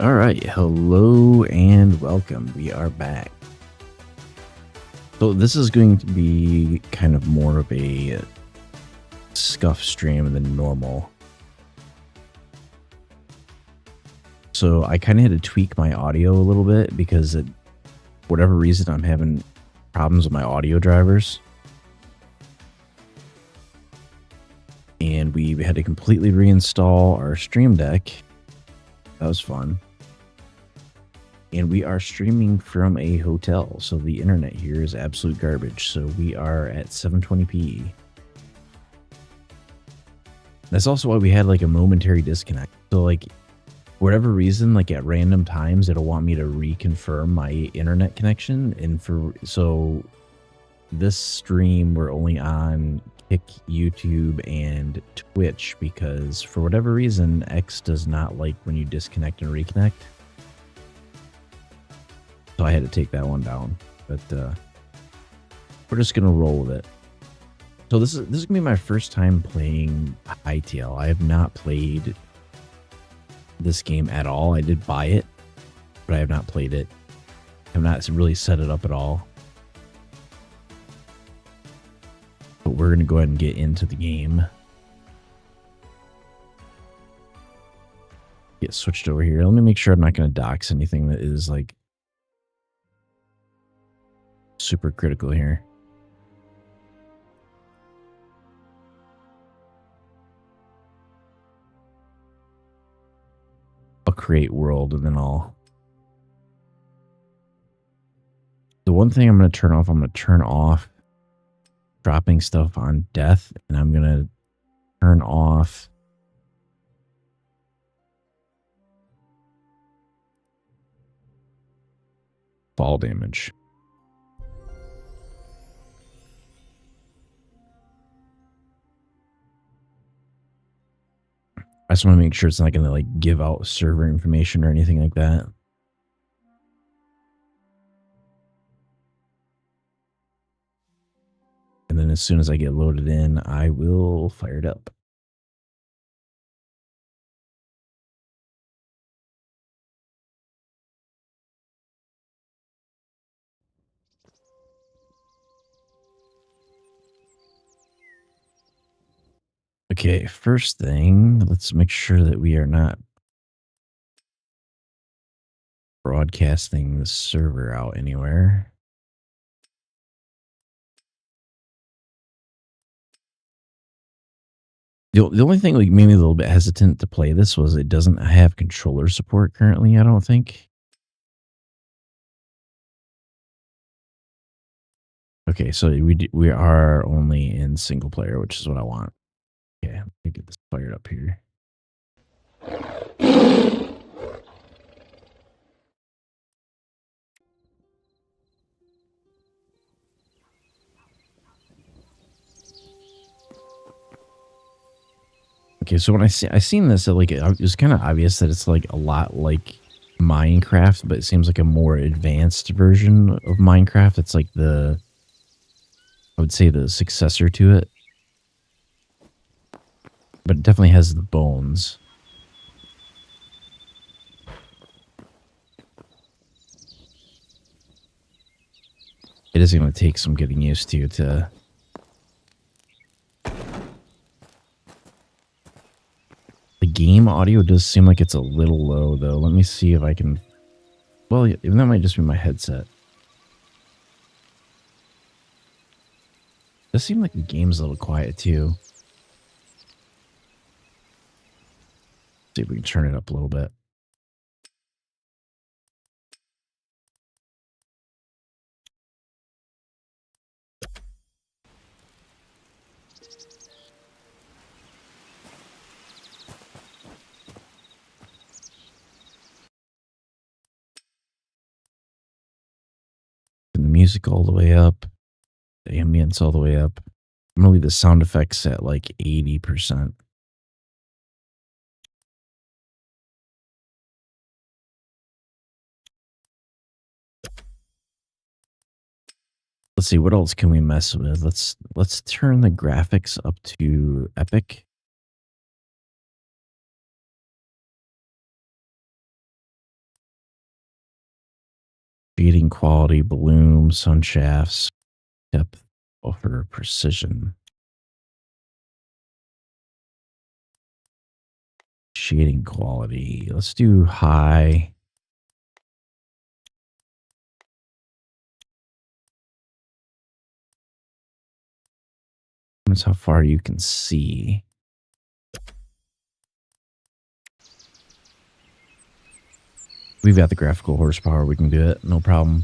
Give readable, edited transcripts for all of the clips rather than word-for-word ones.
All right, hello and welcome. We are back. So this is going to be kind of more of a scuff stream than normal. So I kind of had to tweak my audio a little bit because for whatever reason I'm having problems with my audio drivers. And we had to completely reinstall our Stream Deck. That was fun. And we are streaming from a hotel, so the internet here is absolute garbage. So we are at 720p. That's also why we had like a momentary disconnect. So like, for whatever reason, like at random times, it'll want me to reconfirm my internet connection. And so this stream, we're only on Kick, YouTube, and Twitch because for whatever reason, X does not like when you disconnect and reconnect. So I had to take that one down, but we're just gonna roll with it. So this is gonna be my first time playing Hytale. I have not played this game at all. I did buy it, but I have not played it. I've not really set it up at all. But we're gonna go ahead and get into the game. Get switched over here. Let me make sure I'm not gonna dox anything that is like super critical here. I'll create world and then the one thing I'm going to turn off dropping stuff on death, and I'm going to turn off fall damage. I just want to make sure it's not going to like give out server information or anything like that. And then as soon as I get loaded in, I will fire it up. Okay, first thing, let's make sure that we are not broadcasting the server out anywhere. The only thing like made me a little bit hesitant to play this was it doesn't have controller support currently, I don't think. Okay, so we are only in single player, which is what I want. Okay, let me get this fired up here. Okay, so when I seen this, it was kind of obvious that it's like a lot like Minecraft, but it seems like a more advanced version of Minecraft. It's like I would say the successor to it, but it definitely has the bones. It is going to take some getting used to. The game audio does seem like it's a little low, though. Let me see if I can. Well, even that might just be my headset. It does seem like the game's a little quiet, too. See if we can turn it up a little bit. And the music all the way up. The ambience all the way up. I'm going to leave the sound effects at like 80%. Let's see, what else can we mess with? Let's turn the graphics up to epic. shading quality, bloom, sun shafts, depth, buffer, precision. Shading quality. Let's do high. That's how far you can see. We've got the graphical horsepower. We can do it. No problem.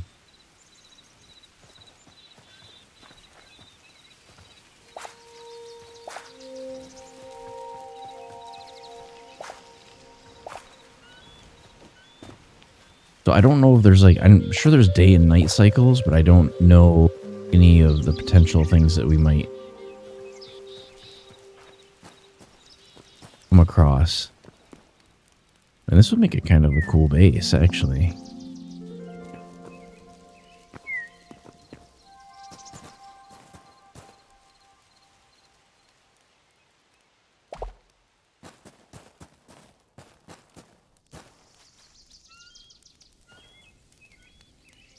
So I don't know if there's I'm sure there's day and night cycles, but I don't know any of the potential things that we might come across. And this would make it kind of a cool base, actually.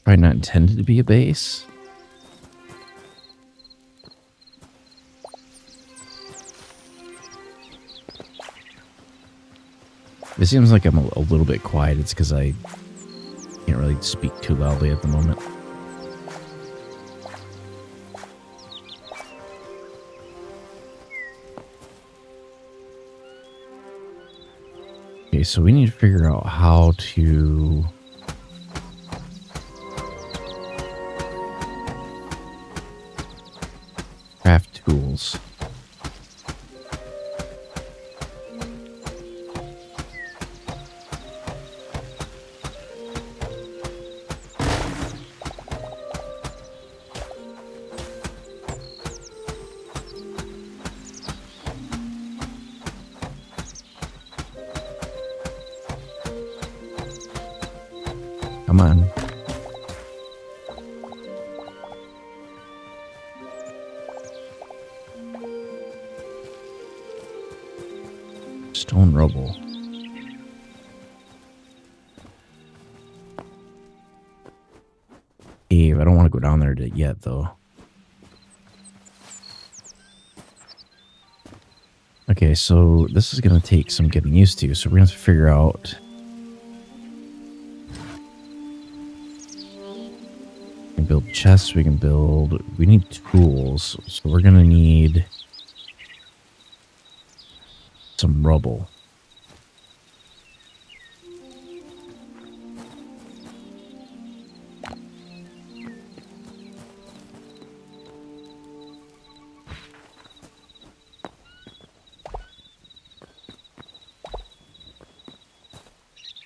Probably not intended to be a base. It seems like I'm a little bit quiet. It's because I can't really speak too loudly at the moment. Okay, so we need to figure out how to... craft tools. Come on. Stone rubble. Cave. I don't want to go down there yet, though. Okay, so this is going to take some getting used to. So we're going to have to figure out... we can build chests. We can build... we need tools. So we're going to need... some rubble.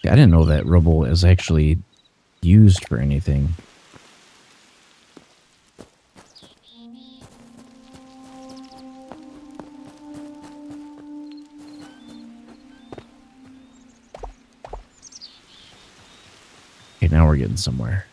I didn't know that rubble is actually used for anything. Okay, now we're getting somewhere.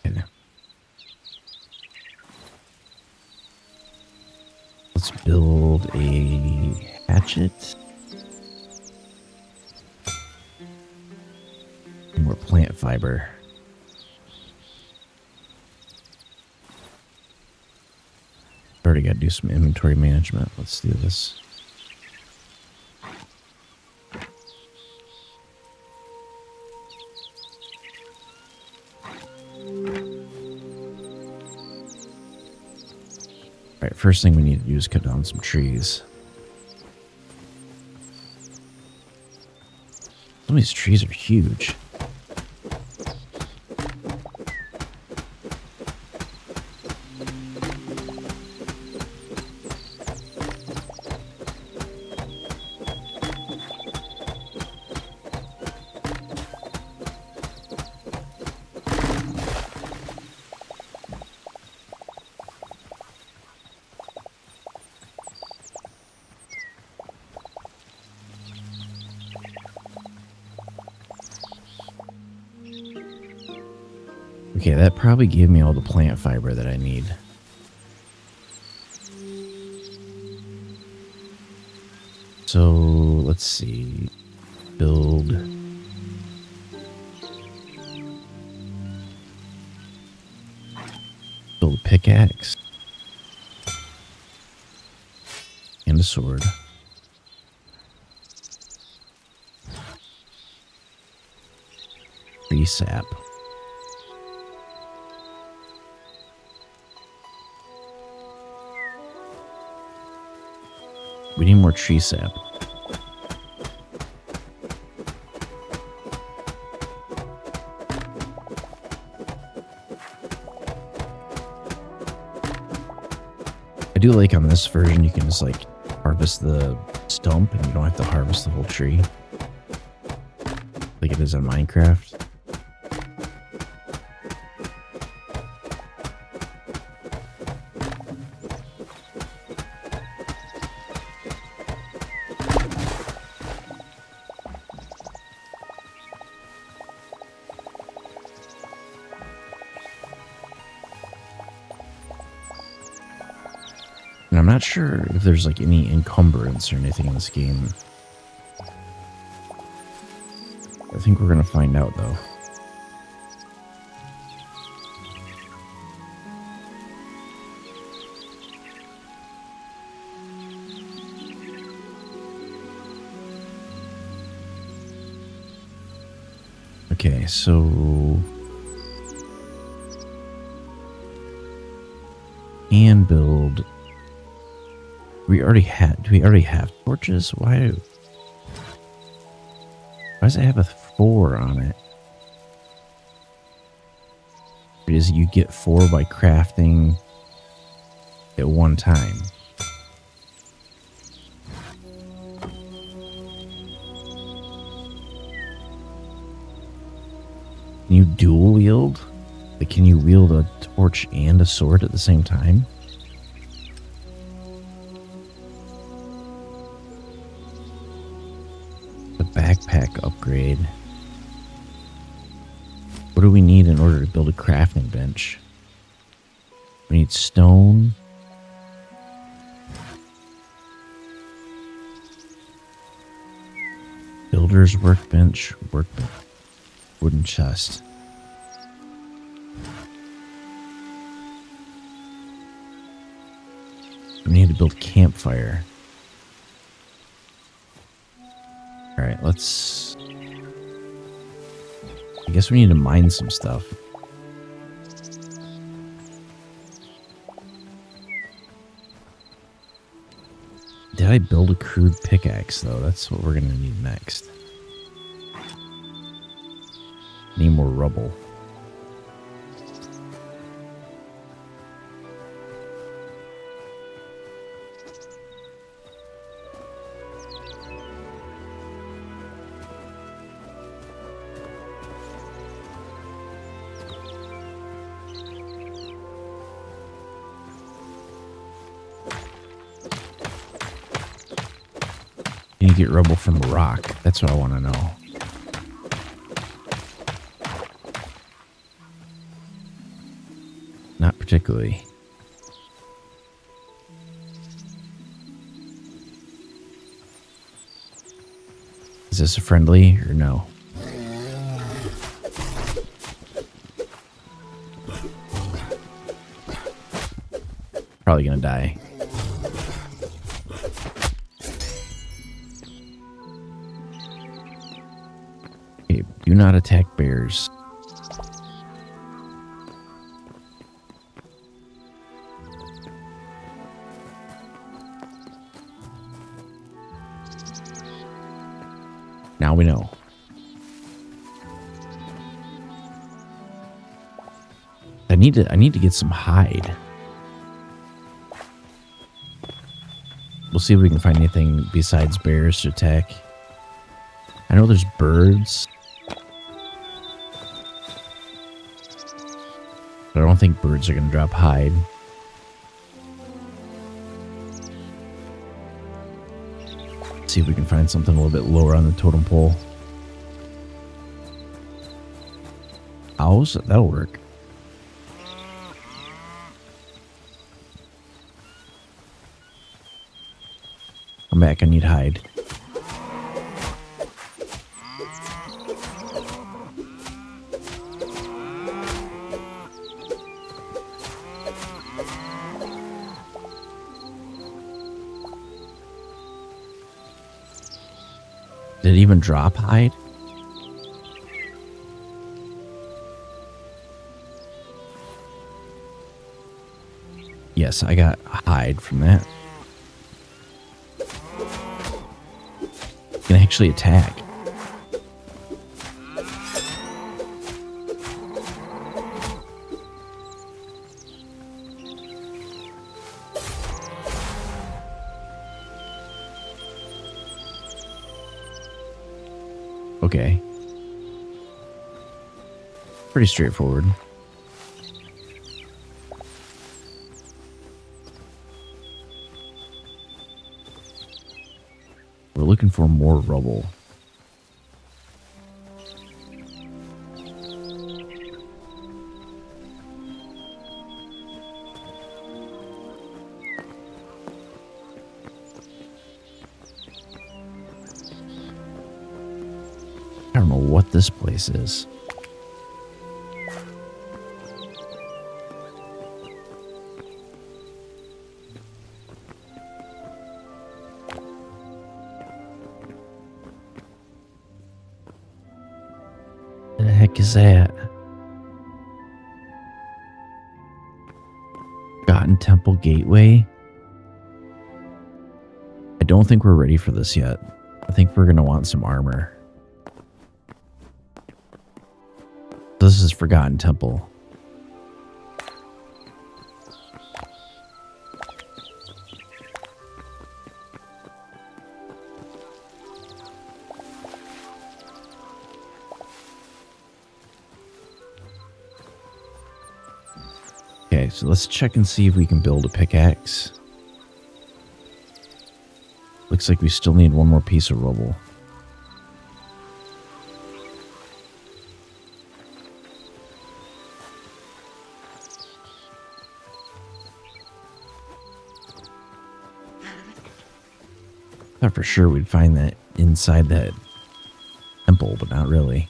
Okay. Let's build a hatchet. And more plant fiber. Already got to do some inventory management. Let's do this. Alright, first thing we need to do is cut down some trees. Some of these trees are huge. Okay, that probably gave me all the plant fiber that I need. So let's see. Build a pickaxe and a sword. Tree sap. We need more tree sap. I do like on this version you can just like harvest the stump and you don't have to harvest the whole tree like it is in Minecraft. And I'm not sure if there's like any encumbrance or anything in this game. I think we're gonna find out though. Okay, so and build. We already had. Do we already have torches? Why does it have a 4 on it? Because you get 4 by crafting at one time. Can you dual wield? Like, can you wield a torch and a sword at the same time? Backpack upgrade. What do we need in order to build a crafting bench? We need stone. Builder's workbench. Wooden chest. We need to build campfire. Alright, let's... I guess we need to mine some stuff. Did I build a crude pickaxe, though? That's what we're going to need next. Need more rubble. Can you get rubble from rock? That's what I want to know. Not particularly. Is this a friendly or no? Probably gonna die. Okay, do not attack bears. Now we know. I need to get some hide. We'll see if we can find anything besides bears to attack. I know there's birds. But I don't think birds are going to drop hide. Let's see if we can find something a little bit lower on the totem pole. Owls? That'll work. come back. I need hide. Did it even drop hide? Yes, I got hide from that. Can actually attack. Okay. Pretty straightforward. We're looking for more rubble. I don't know what this place is. The heck is that? Forgotten Temple Gateway? I don't think we're ready for this yet. I think we're going to want some armor. This is Forgotten Temple. Okay, so let's check and see if we can build a pickaxe. Looks like we still need one more piece of rubble. Thought for sure we'd find that inside that temple, but not really.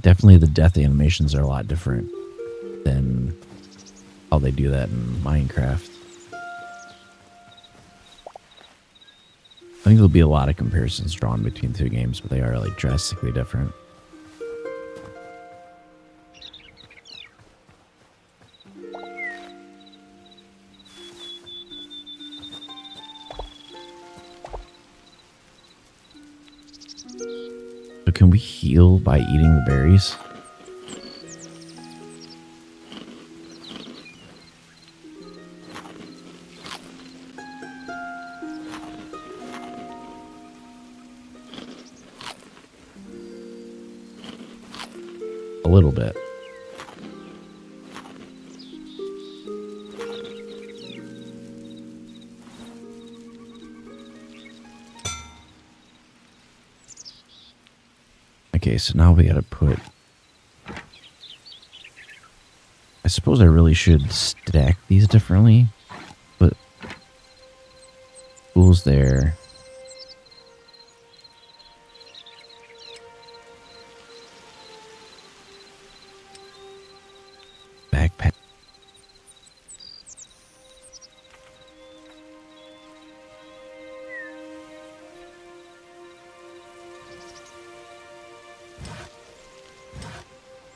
Definitely the death animations are a lot different than how they do that in Minecraft. I think there'll be a lot of comparisons drawn between two games, but they are like drastically different. So can we heal by eating the berries? A little bit. Okay, so now we gotta put... I suppose I really should stack these differently, but... Tools there. Backpack.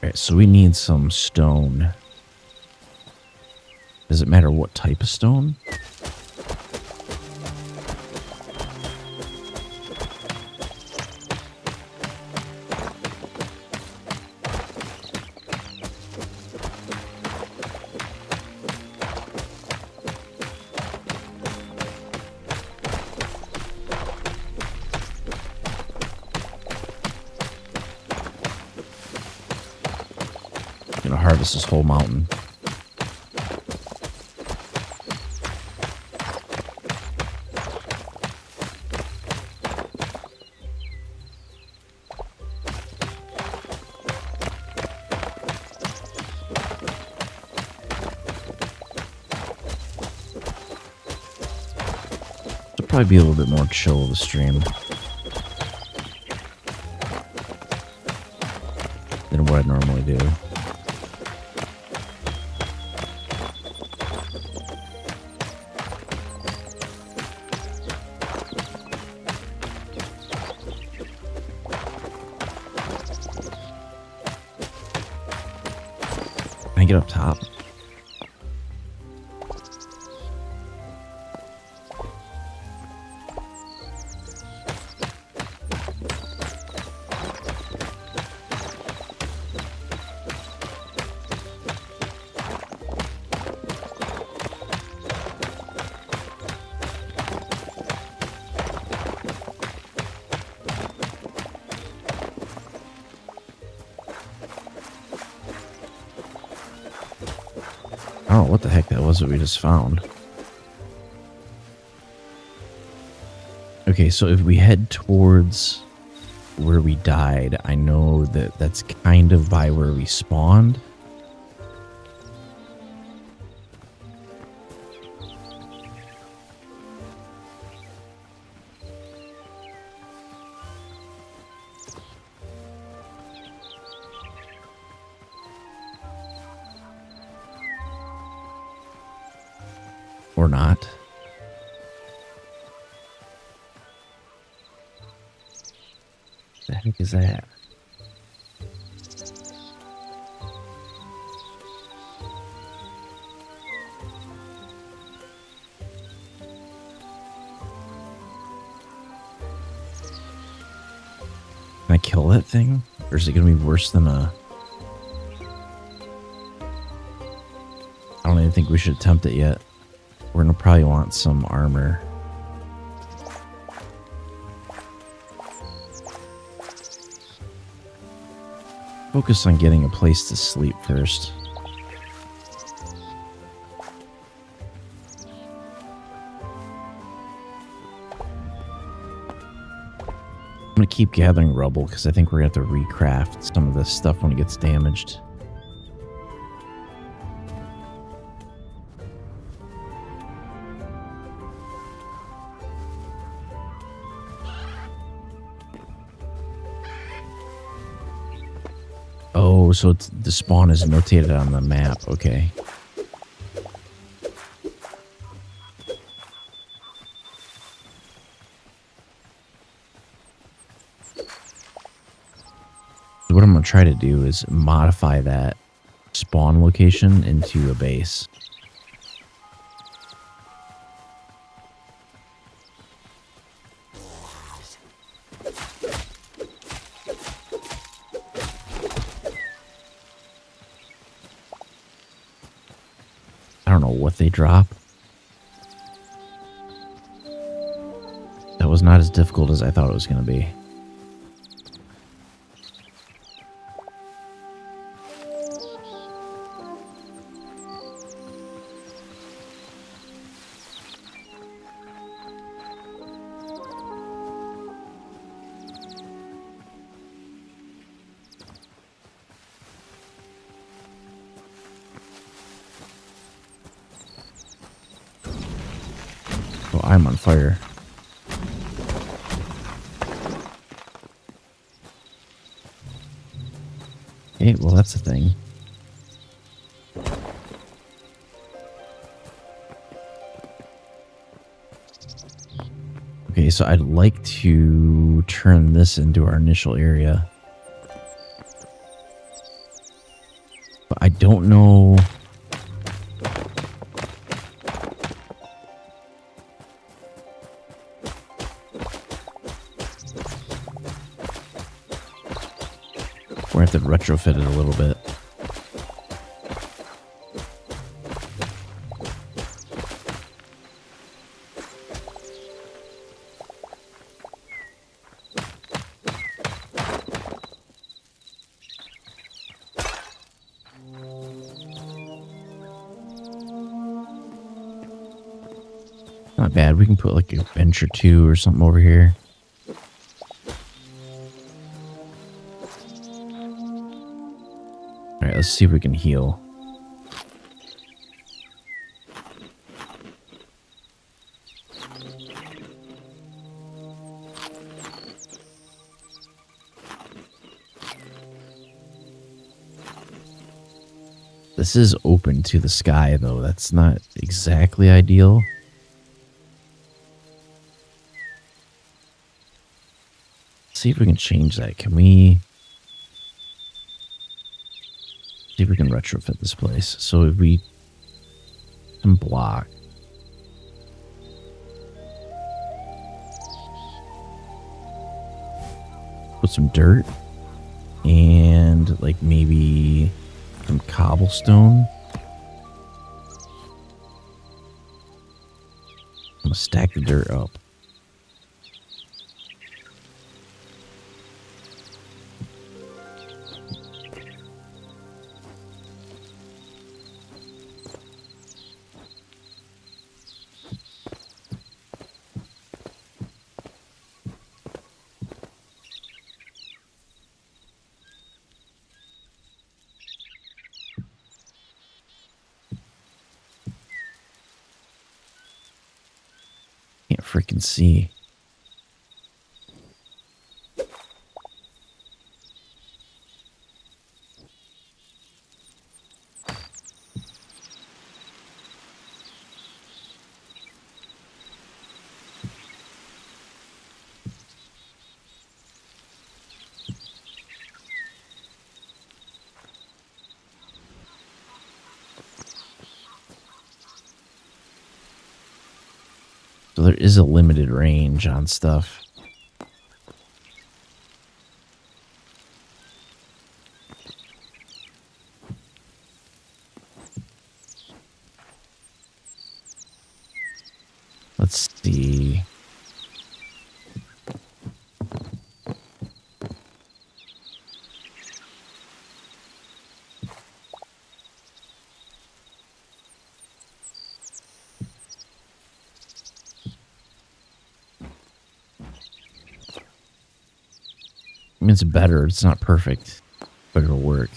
Alright, so we need some stone. Does it matter what type of stone? harvest this whole mountain. It'll probably be a little bit more chill of the stream than what I normally do. Can I get up top? I don't know what the heck that was that we just found. Okay, so if we head towards where we died, I know that that's kind of by where we spawned. Or not. The heck is that? Can I kill that thing? Or is it going to be worse than a... I don't even think we should attempt it yet. We're going to probably want some armor. Focus on getting a place to sleep first. I'm going to keep gathering rubble because I think we're going to have to recraft some of this stuff when it gets damaged. Oh, so the spawn is notated on the map. Okay. What I'm going to try to do is modify that spawn location into a base. I don't know what they drop. That was not as difficult as I thought it was going to be. Oh, I'm on fire. Okay, well, that's the thing. Okay, so I'd like to turn this into our initial area. But I don't know... We're going to have to retrofit it a little bit. not bad. We can put like a bench or two or something over here. All right, let's see if we can heal. This is open to the sky, though. That's not exactly ideal. Let's see if we can change that. Can we... see if we can retrofit this place. So if we... some block. Put some dirt. And, like, maybe... some cobblestone. I'm gonna stack the dirt up. Can't freaking see. So there is a limited range on stuff. Let's see. I mean, it's better. It's not perfect, but it'll work.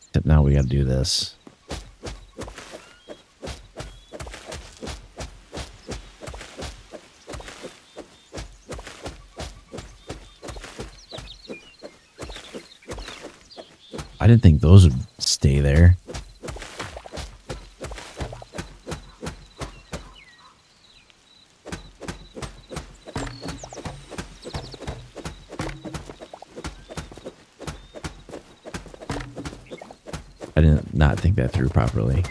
Except now we gotta do this. I didn't think those would stay there. I didn't not think that through properly.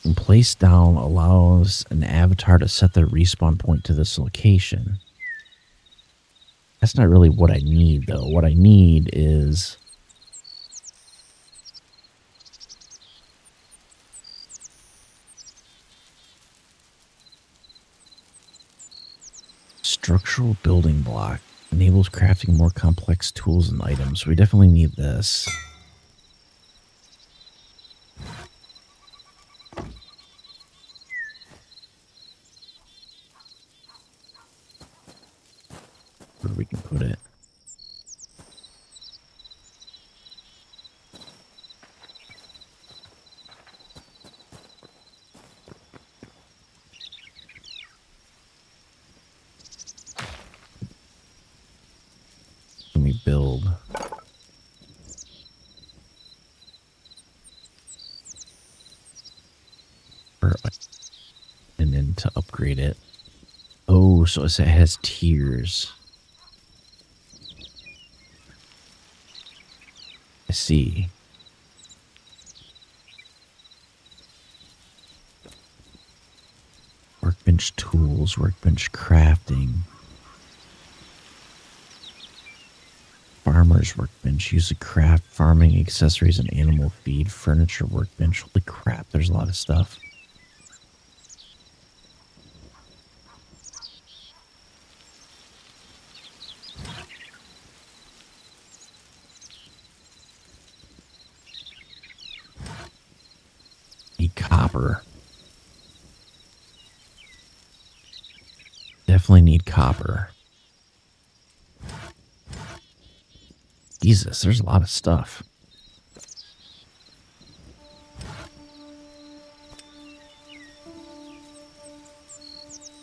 And place down allows an avatar to set their respawn point to this location. That's not really what I need, though. What I need is... structural building block. Enables crafting more complex tools and items. We definitely need this. Where we can put it. Can we build? And then to upgrade it. Oh, so it has tiers. I see. Workbench tools, workbench crafting. Farmer's workbench. Use to craft farming accessories and animal feed. Furniture workbench. Holy crap, there's a lot of stuff. Need copper. Definitely need copper. Jesus, there's a lot of stuff.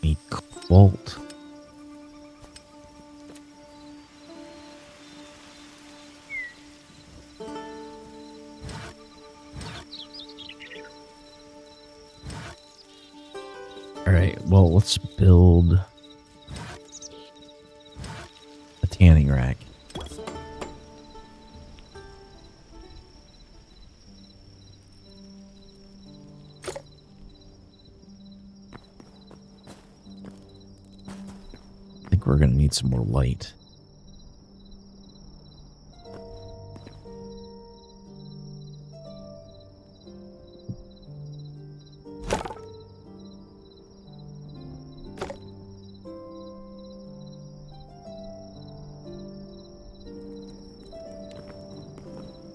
Need cobalt. Alright, well, let's build a tanning rack. I think we're going to need some more light.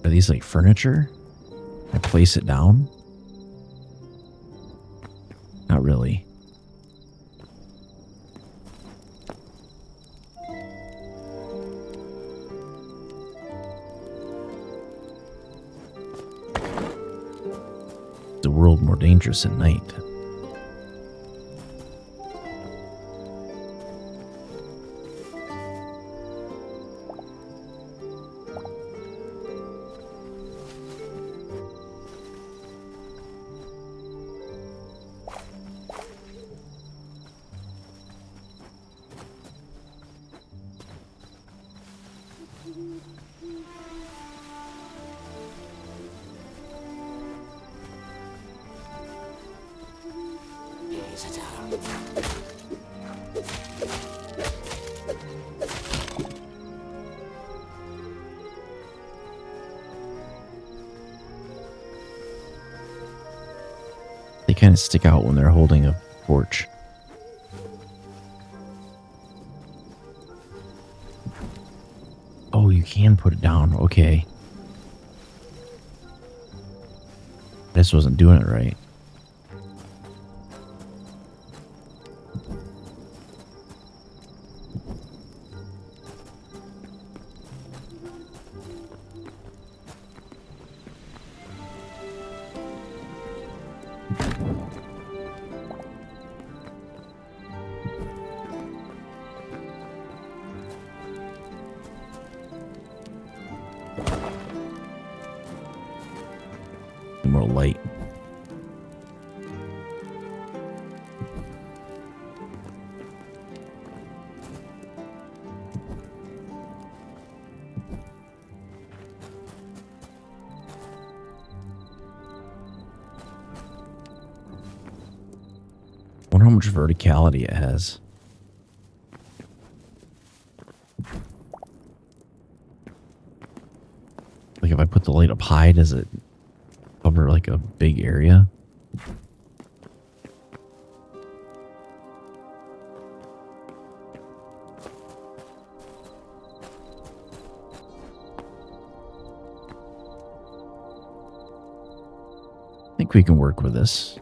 Are these like furniture? I place it down? Not really. The world more dangerous at night. They kind of stick out when they're holding a torch. Oh, you can put it down. Okay. This wasn't doing it right. More light. I wonder how much verticality it has. Like if I put the light up high, does it cover like a big area? I think we can work with this.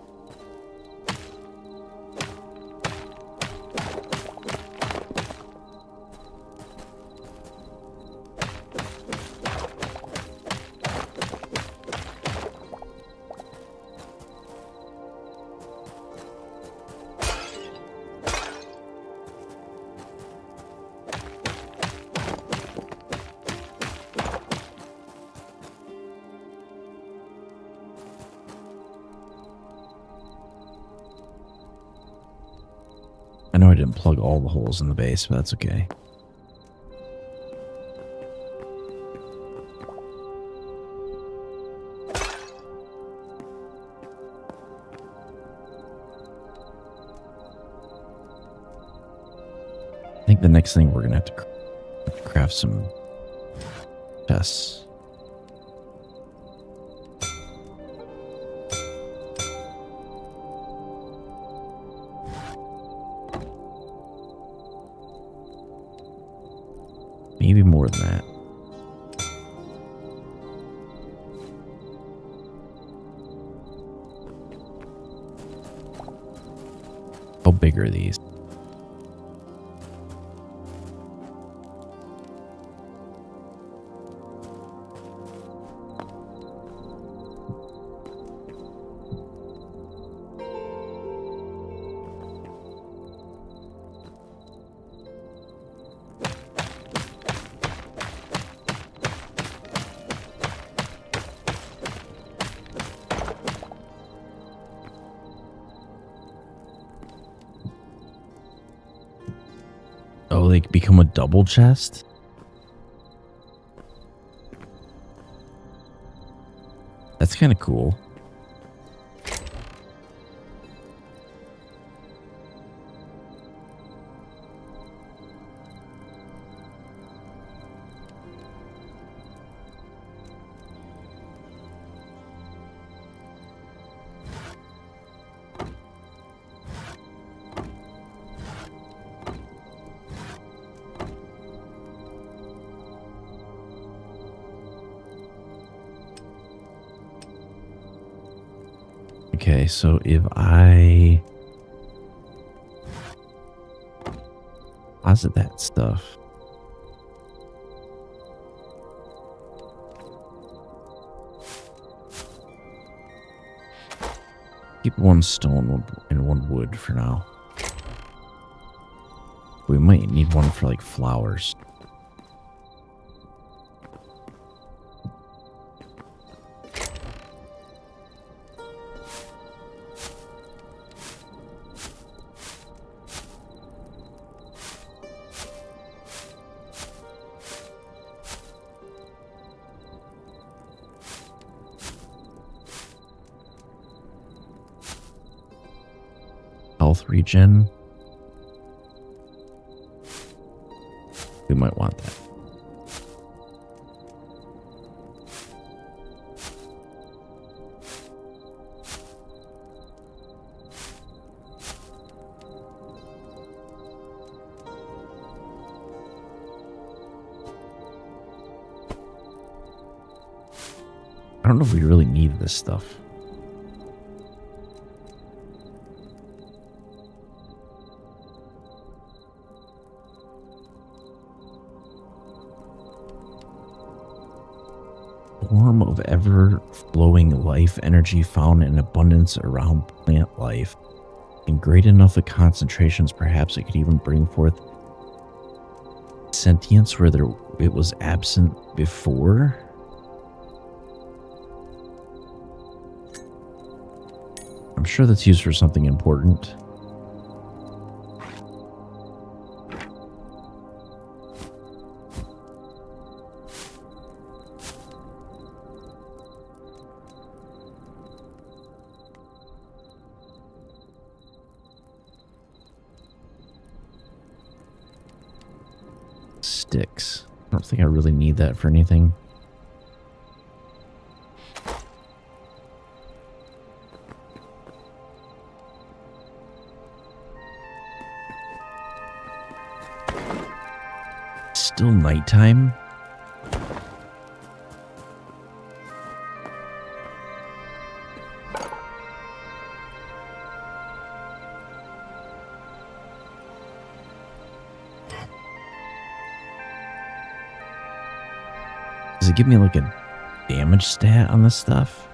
I know I didn't plug all the holes in the base, but that's okay. I think the next thing we're going to have to craft some chests. Maybe more than that. How big are these? Oh, they become a double chest? That's kind of cool. Okay, so if I deposit that stuff, keep one stone and one wood for now. We might need one for like flowers. Health regen. We might want that. I don't know if we really need this stuff. Form of ever-flowing life energy found in abundance around plant life. In great enough of concentrations, perhaps it could even bring forth sentience where it was absent before. I'm sure that's used for something important. Sticks. I don't think I really need that for anything. Still nighttime? Does it give me like a damage stat on this stuff?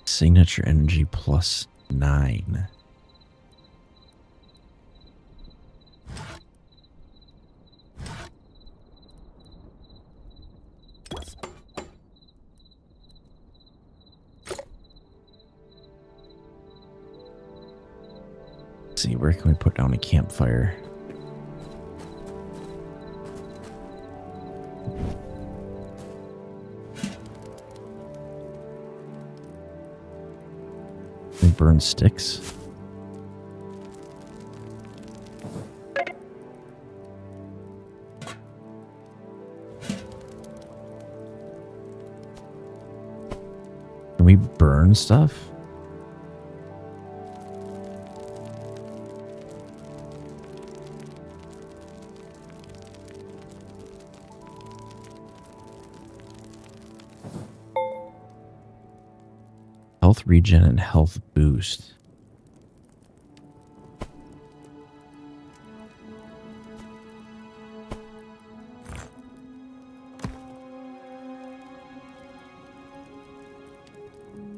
Signature energy plus 9. Let's see, where can we put down a campfire? We burn sticks. Can we burn stuff? health regen and health boost.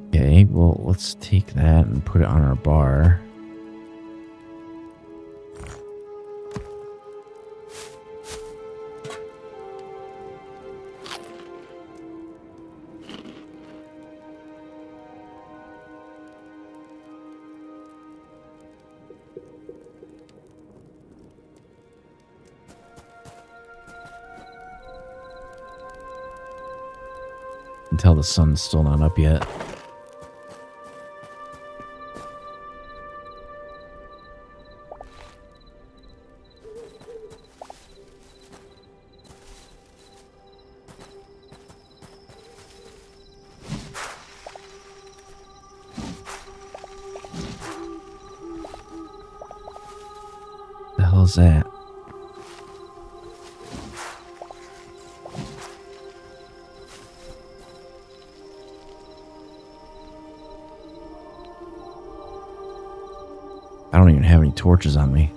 Okay, well, let's take that and put it on our bar. Until the sun's still not up yet. The hell is that? I don't even have any torches on me.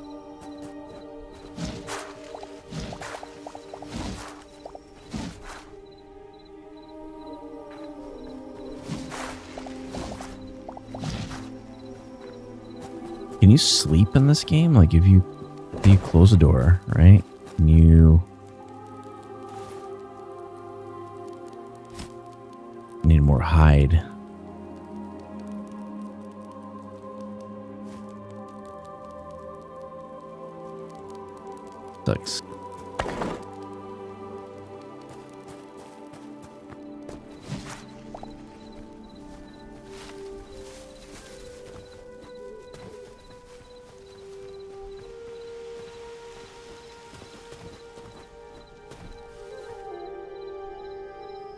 Can you sleep in this game? Like if you close the door, right? And you need more hide. Sucks.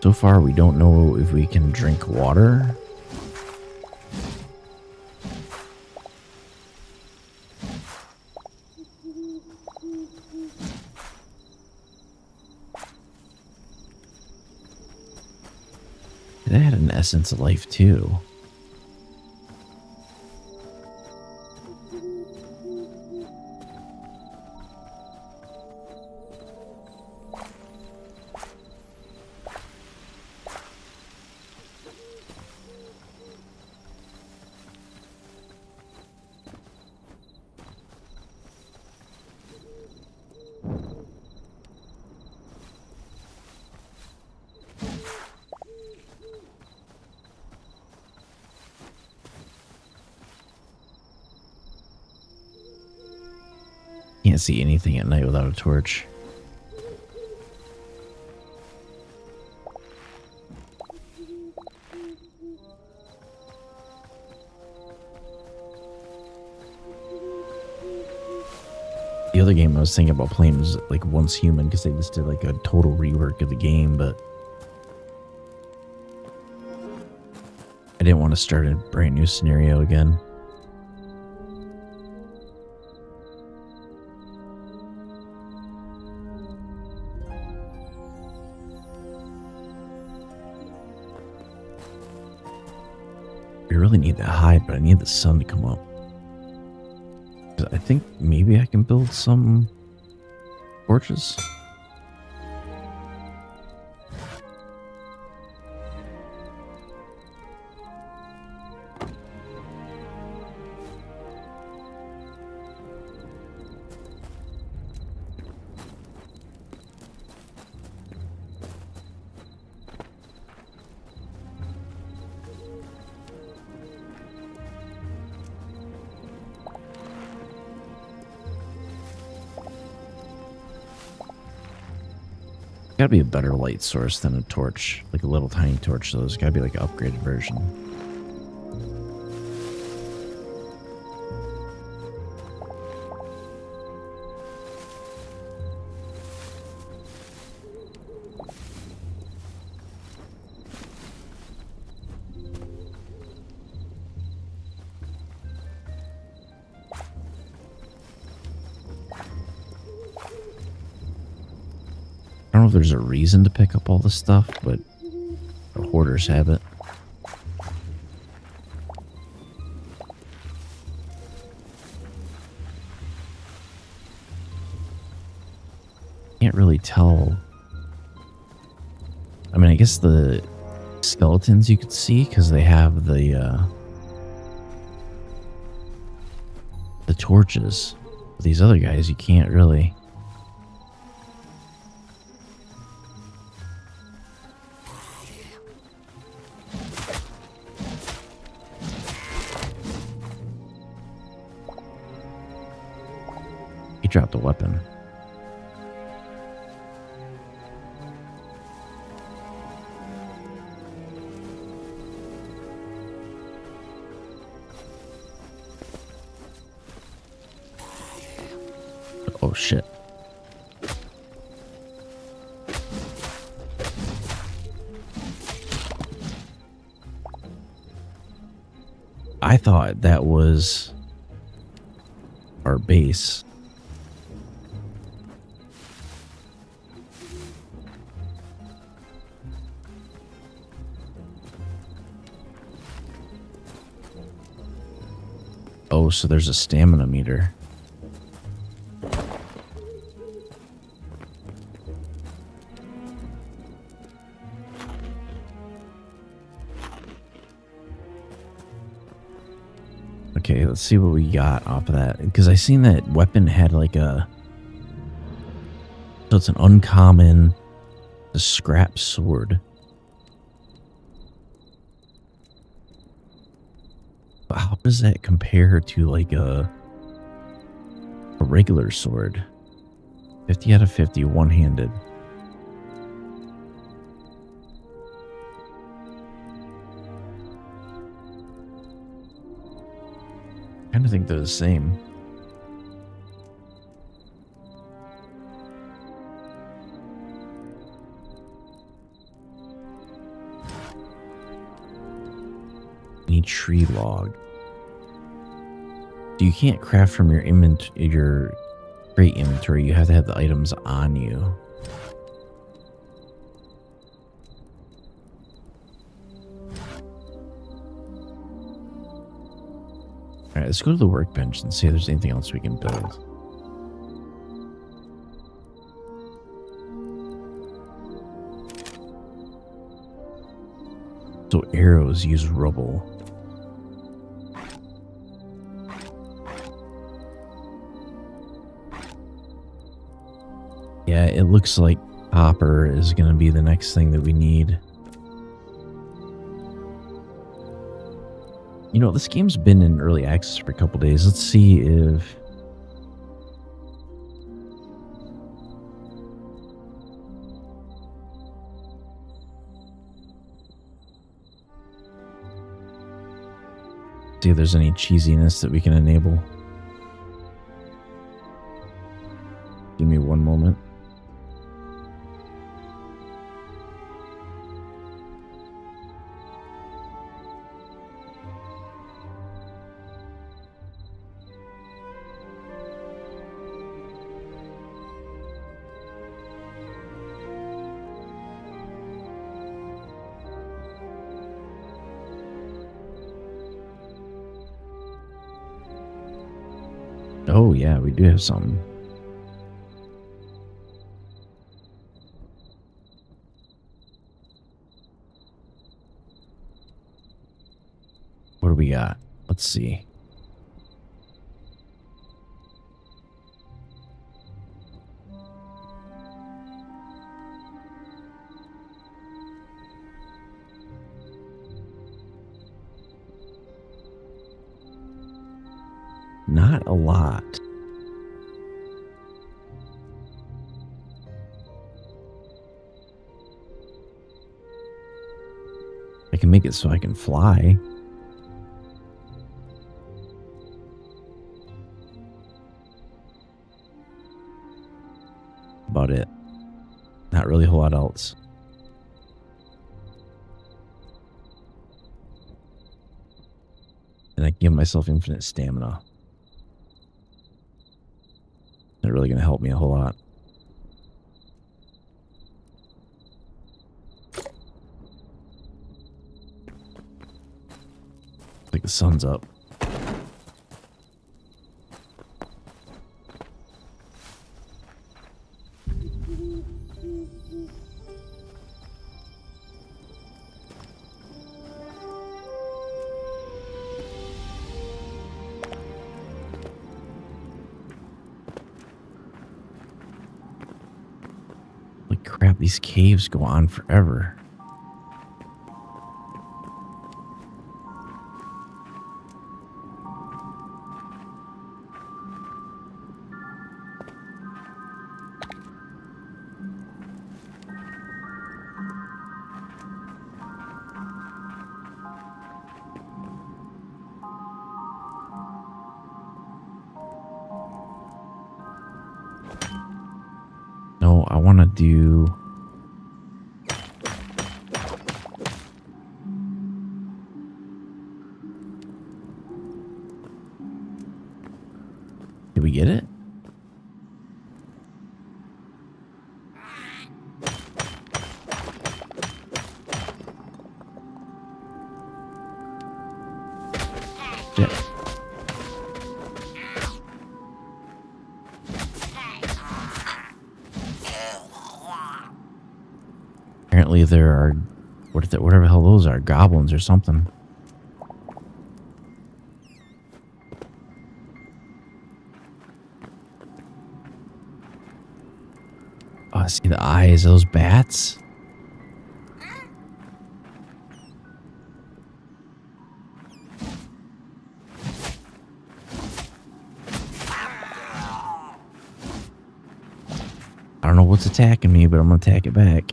So far, we don't know if we can drink water. That had an essence of life, too. Can't see anything at night without a torch. The other game I was thinking about playing was like Once Human, because they just did like a total rework of the game, but I didn't want to start a brand new scenario again. We really need that hide, but I need the sun to come up. I think maybe I can build some torches. Gotta be a better light source than a torch, like a little tiny torch. So there's gotta be like an upgraded version. I don't know if there's a reason to pick up all this stuff, but the hoarders have it. tell? I mean, I guess the skeletons you could see because they have the torches. But these other guys, you can't really. He dropped a weapon. Oh shit. I thought that was our base. Oh, so there's a stamina meter. Okay, let's see what we got off of that. Because I seen that weapon had like a... So it's an uncommon scrap sword. But how does that compare to like a regular sword? 50 out of 50, one-handed. I kind of think they're the same. Need tree log. So you can't craft from your crate inventory. You have to have the items on you. Alright, let's go to the workbench and see if there's anything else we can build. So arrows use rubble. Yeah, it looks like copper is going to be the next thing that we need. You know, this game's been in early access for a couple days. Let's see if... See if there's any cheesiness that we can enable. Give me one moment. Oh yeah, we do have something. What do we got? Let's see. Not a lot. I can make it so I can fly. About it. Not really a whole lot else. And I give myself infinite stamina. They're really going to help me a whole lot. Like the sun's up. Crap, these caves go on forever. No, I want to do... Did we get it? Shit. Apparently there are, whatever the hell those are, goblins or something. Oh, I see the eyes, those bats. I don't know what's attacking me, but I'm gonna attack it back.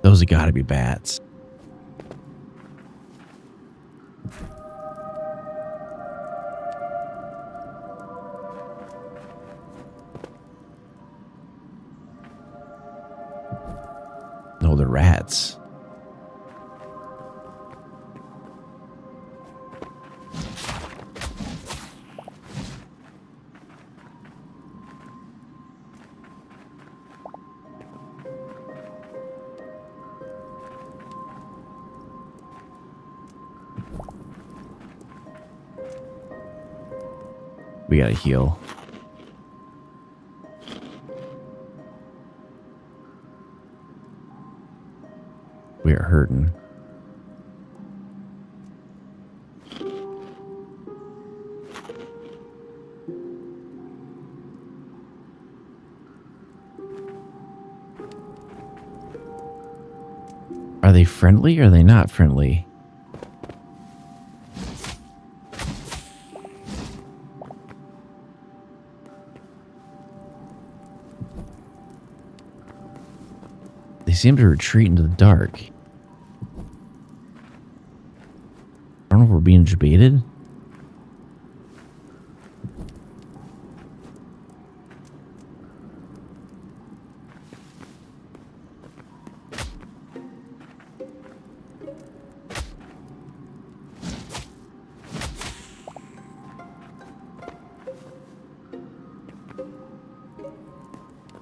Those have got to be bats. No, they're rats. We gotta heal. We are hurting. Are they friendly or are they not friendly? They seem to retreat into the dark. I don't know if we're being debated.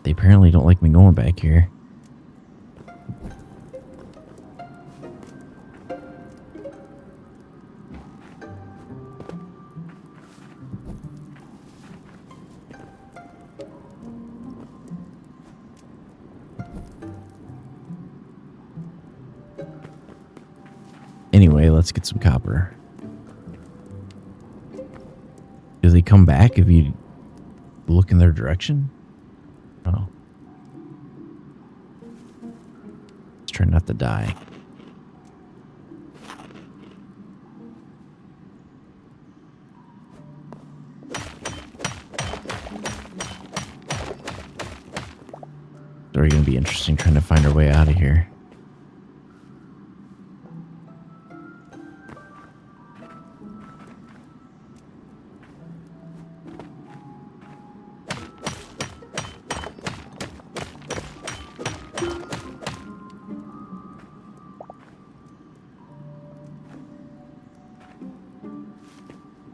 They apparently don't like me going back here. Anyway, let's get some copper. Do they come back if you look in their direction? Oh. Let's try not to die. It's already going to be interesting trying to find our way out of here.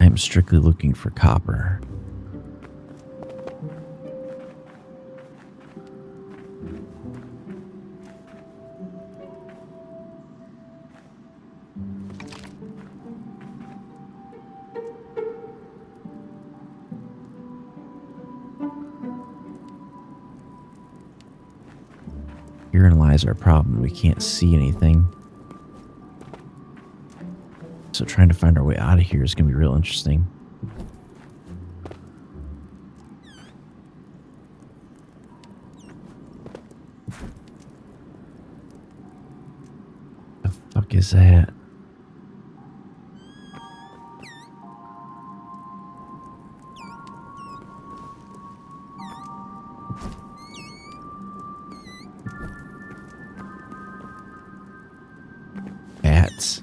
I'm strictly looking for copper. herein lies our problem. We can't see anything. So trying to find our way out of here is going to be real interesting. The fuck is that? Bats.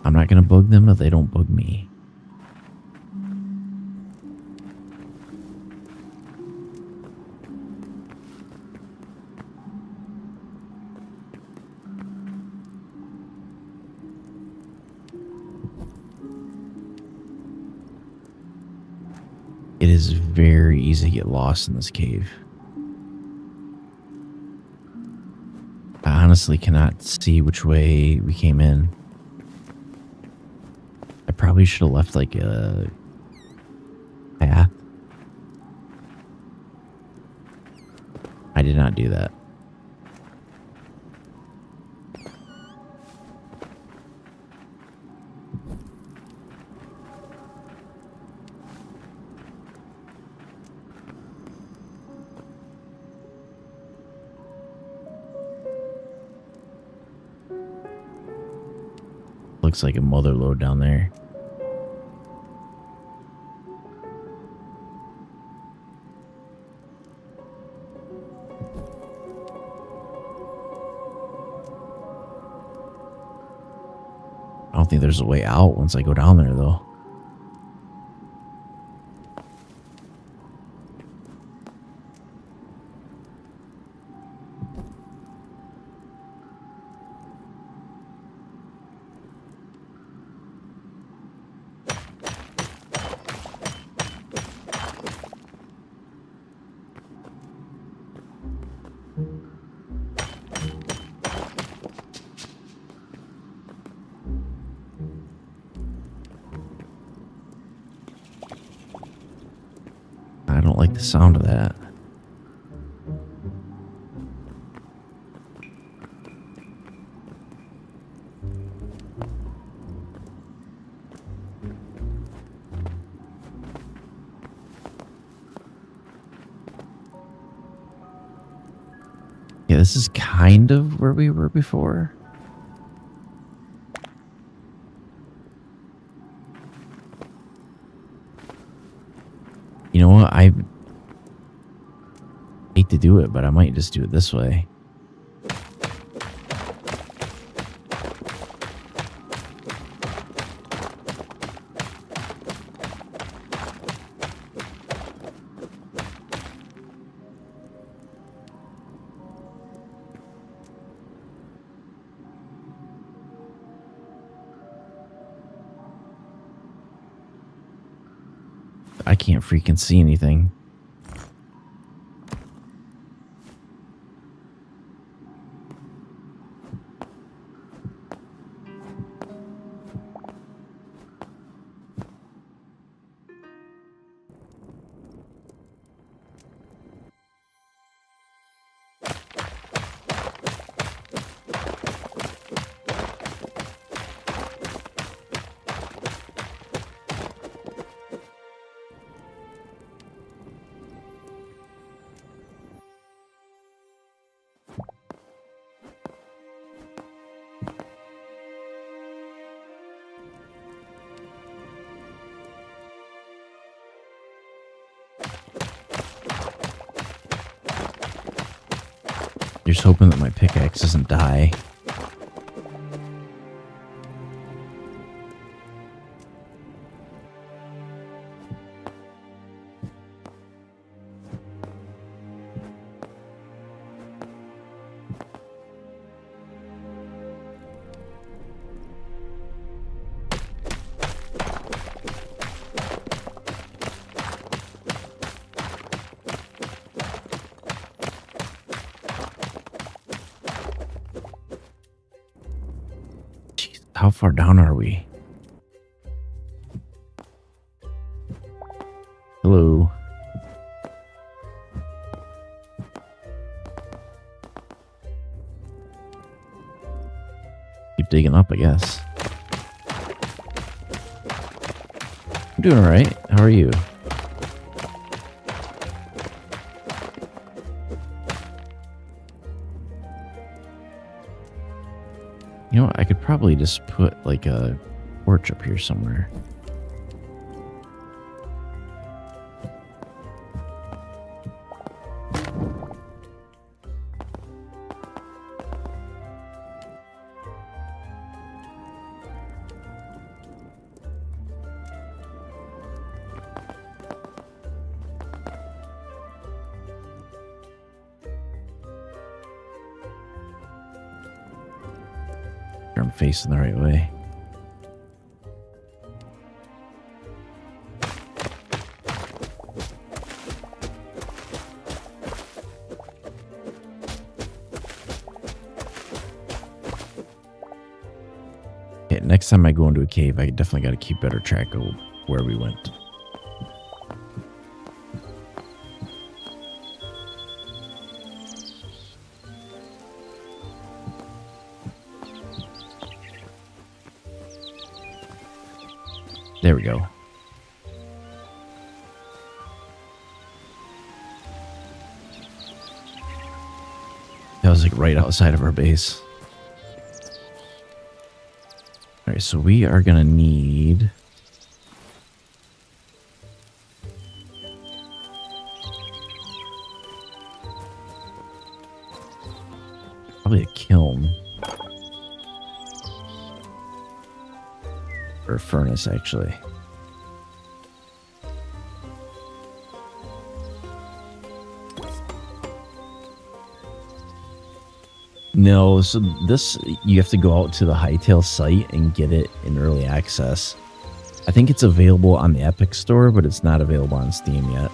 I'm not going to bug them if they don't bug me. It is very easy to get lost in this cave. I honestly cannot see which way we came in. I probably should have left like a path. I did not do that. Looks like a mother lode down there. I don't think there's a way out once I go down there, though. I don't like the sound of that. Yeah, this is kind of where we were before. You know what? I hate to do it, but I might just do it this way. I can't freaking see anything. You're just hoping that my pickaxe doesn't die. How far down are we? Hello. Keep digging up, I guess. I'm doing all right. How are you? You know what? I could probably just put like a porch up here somewhere. I'm facing the right way. Okay, next time I go into a cave, I definitely got to keep better track of where we went. There we go. That was like right outside of our base. All right, so we are gonna need probably a kiln. Or a furnace, actually. No, so this, you have to go out to the Hytale site and get it in early access. I think it's available on the Epic Store, but it's not available on Steam yet.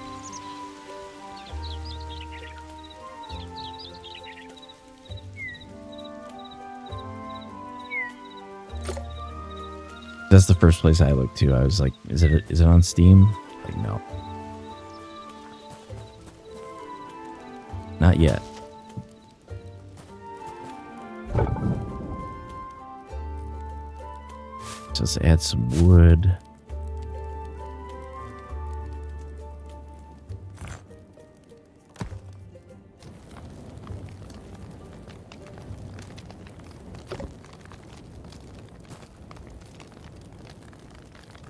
That's the first place I looked to. I was like, is it on Steam? Like, no. Not yet. So let's add some wood.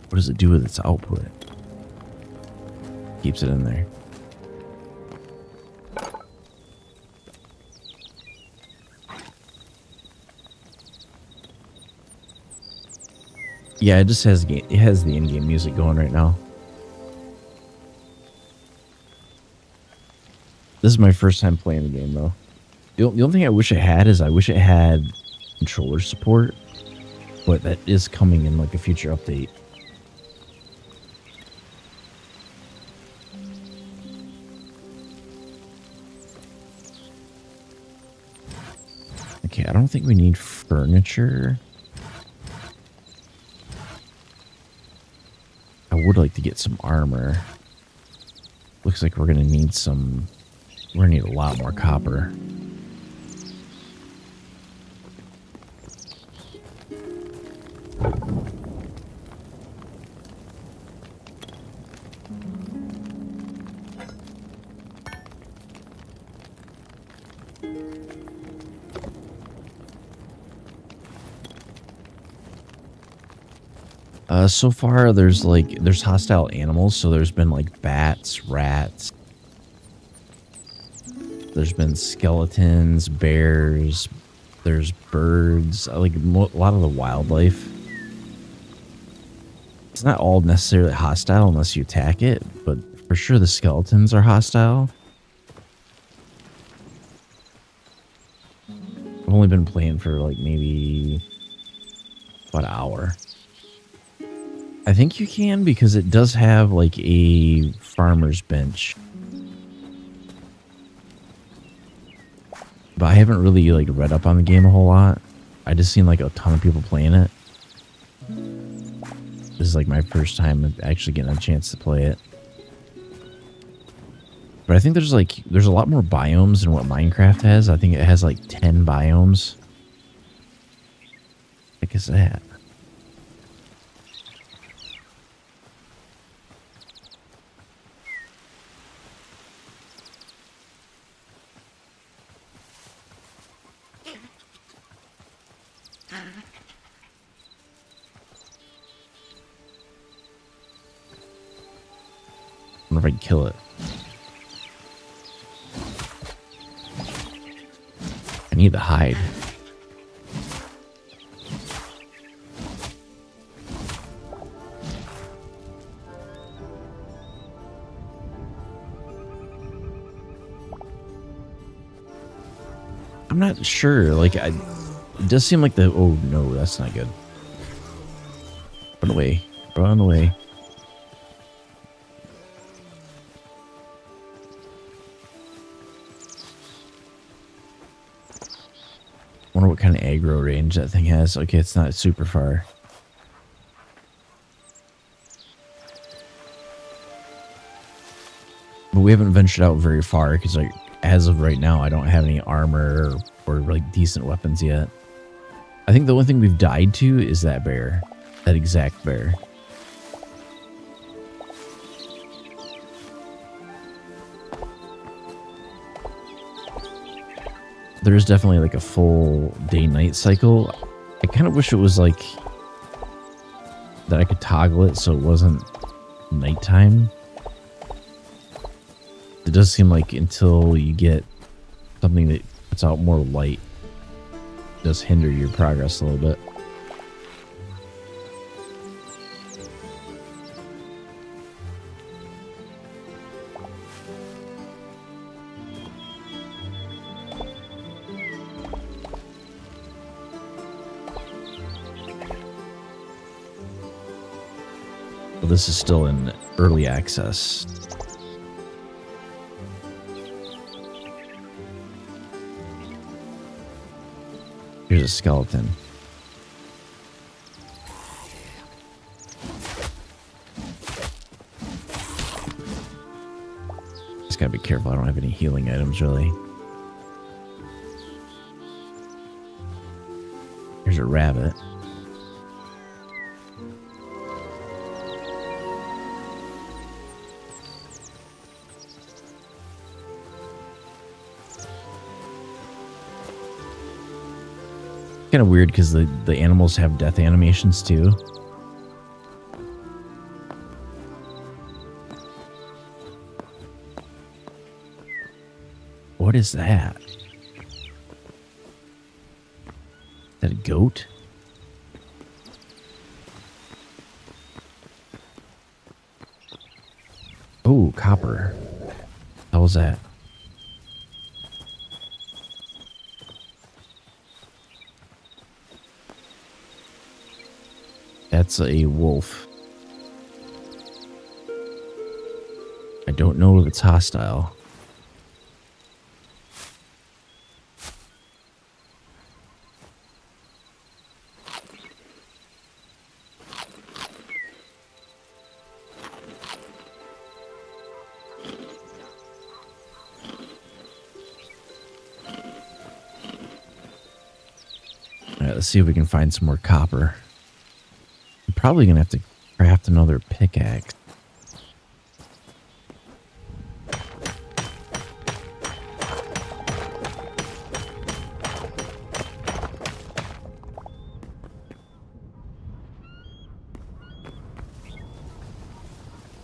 What does it do with its output? Keeps it in there. Yeah, it just has the in-game music going right now. This is my first time playing the game, though. The only thing I wish it had is I wish it had controller support, but that is coming in like a future update. Okay, I don't think we need furniture. I would like to get some armor. Looks like we're gonna need some. We're gonna need a lot more copper. So far there's hostile animals, so there's been like bats, rats. There's been skeletons, bears, there's birds, like a lot of the wildlife. It's not all necessarily hostile unless you attack it, but for sure the skeletons are hostile. I've only been playing for like maybe about an hour. I think you can because it does have like a farmer's bench. But I haven't really like read up on the game a whole lot. I just seen like a ton of people playing it. This is like my first time of actually getting a chance to play it. But I think there's a lot more biomes than what Minecraft has. I think it has like 10 biomes. What is that? I wonder if I can kill it. I need the hide. I'm not sure. Like, it does seem like the... Oh, no, that's not good. Run away. Run away. Wonder what kind of aggro range that thing has. Okay, it's not super far. But we haven't ventured out very far because, like, as of right now, I don't have any armor or like decent weapons yet. I think the only thing we've died to is that bear. That exact bear. There's definitely like a full day-night cycle. I kind of wish it was like that I could toggle it so it wasn't nighttime. It does seem like until you get something that puts out more light, it does hinder your progress a little bit. Well, this is still in early access. Here's a skeleton. Just gotta be careful. I don't have any healing items, really. Here's a rabbit. Kind of weird because the animals have death animations too. What is that? Is that a goat? Oh, copper. How was that? That's a wolf. I don't know if it's hostile. All right, let's see if we can find some more copper. I'm probably gonna have to craft another pickaxe.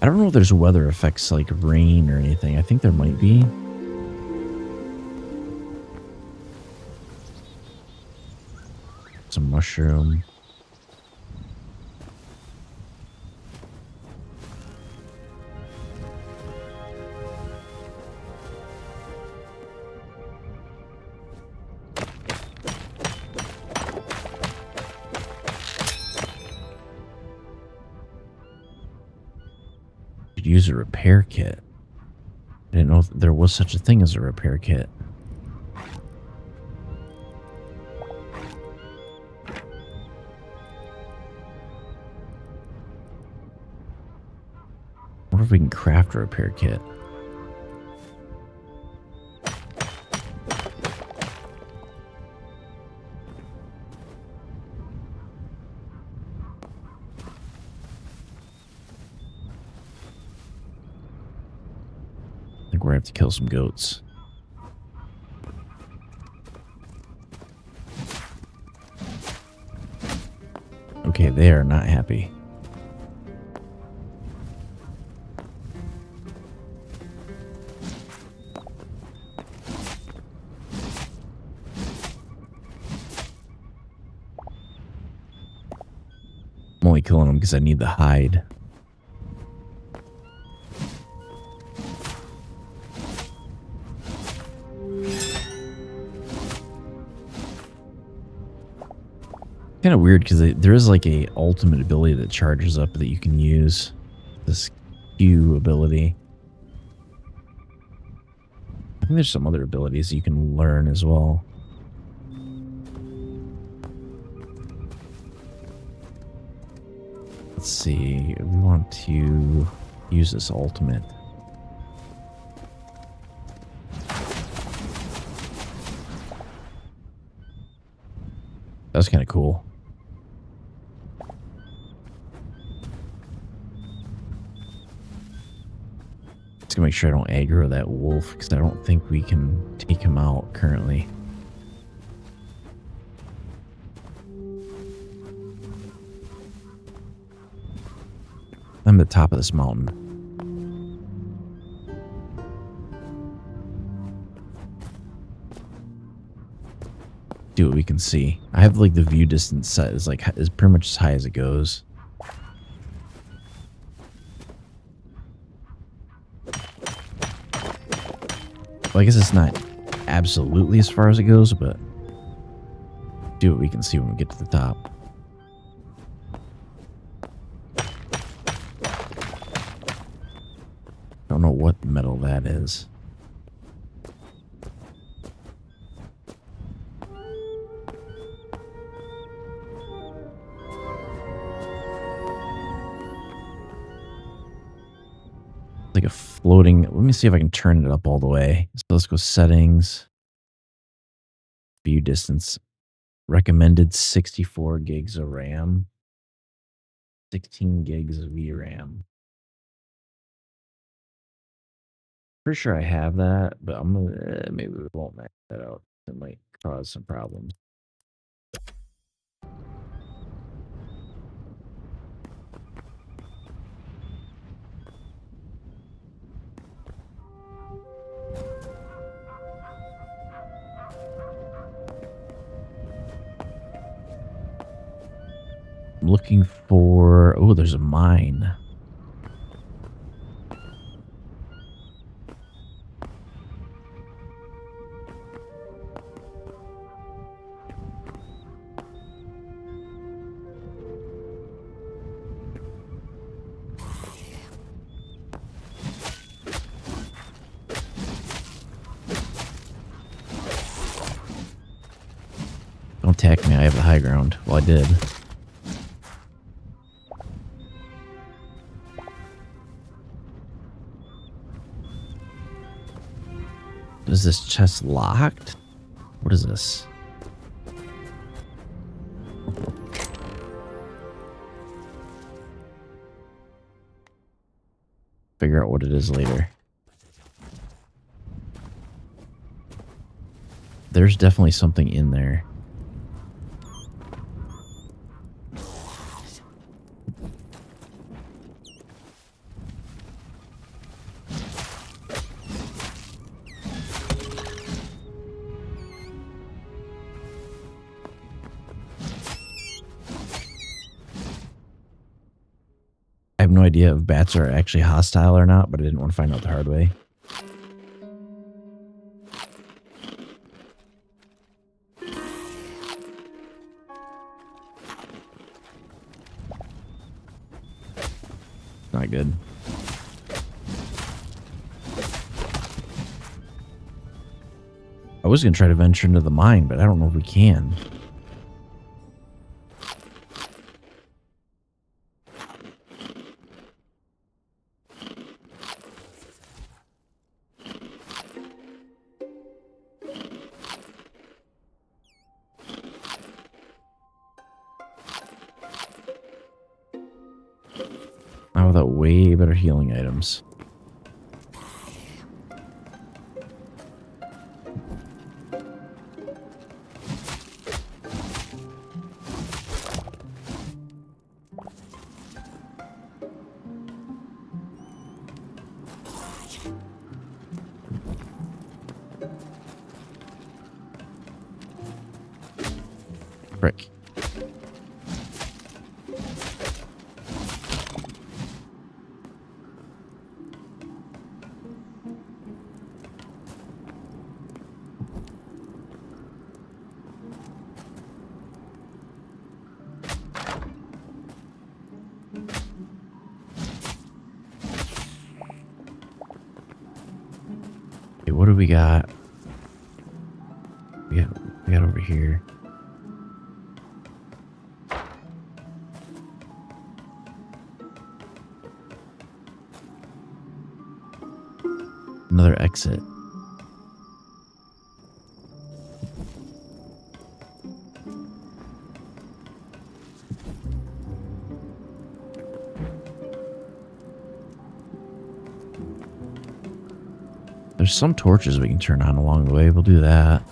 I don't know if there's weather effects like rain or anything. I think there might be. Some mushroom. Use a repair kit. I didn't know if there was such a thing as a repair kit. if we can craft a repair kit. I think we're going to have to kill some goats. Okay, they are not happy. I'm only killing them because I need the hide. Kind of weird because there is like a ultimate ability that charges up that you can use. This Q ability. I think there's some other abilities you can learn as well. Let's see. We want to use this ultimate. That's kind of cool. Just gonna make sure I don't aggro that wolf because I don't think we can take him out currently. I'm at the top of this mountain. Do what we can see. I have like the view distance set is pretty much as high as it goes. Well, I guess it's not absolutely as far as it goes, but do what we can see when we get to the top. Don't know what metal that is. Like a floating. Let me see if I can turn it up all the way. So let's go settings. View distance. Recommended 64 gigs of RAM. 16 gigs of VRAM. Pretty sure I have that, but I'm gonna maybe we won't max that out. It might cause some problems. I'm looking for... Oh, there's a mine. Don't attack me, I have the high ground. Well, I did. Is this chest locked? What is this? Figure out what it is later. There's definitely something in there. I have no idea if bats are actually hostile or not, but I didn't want to find out the hard way. Not good. I was going to try to venture into the mine, but I don't know if we can. Now without way better healing items. Frick. Okay, what do we got? We got over here. Another exit. There's some torches we can turn on along the way. We'll do that.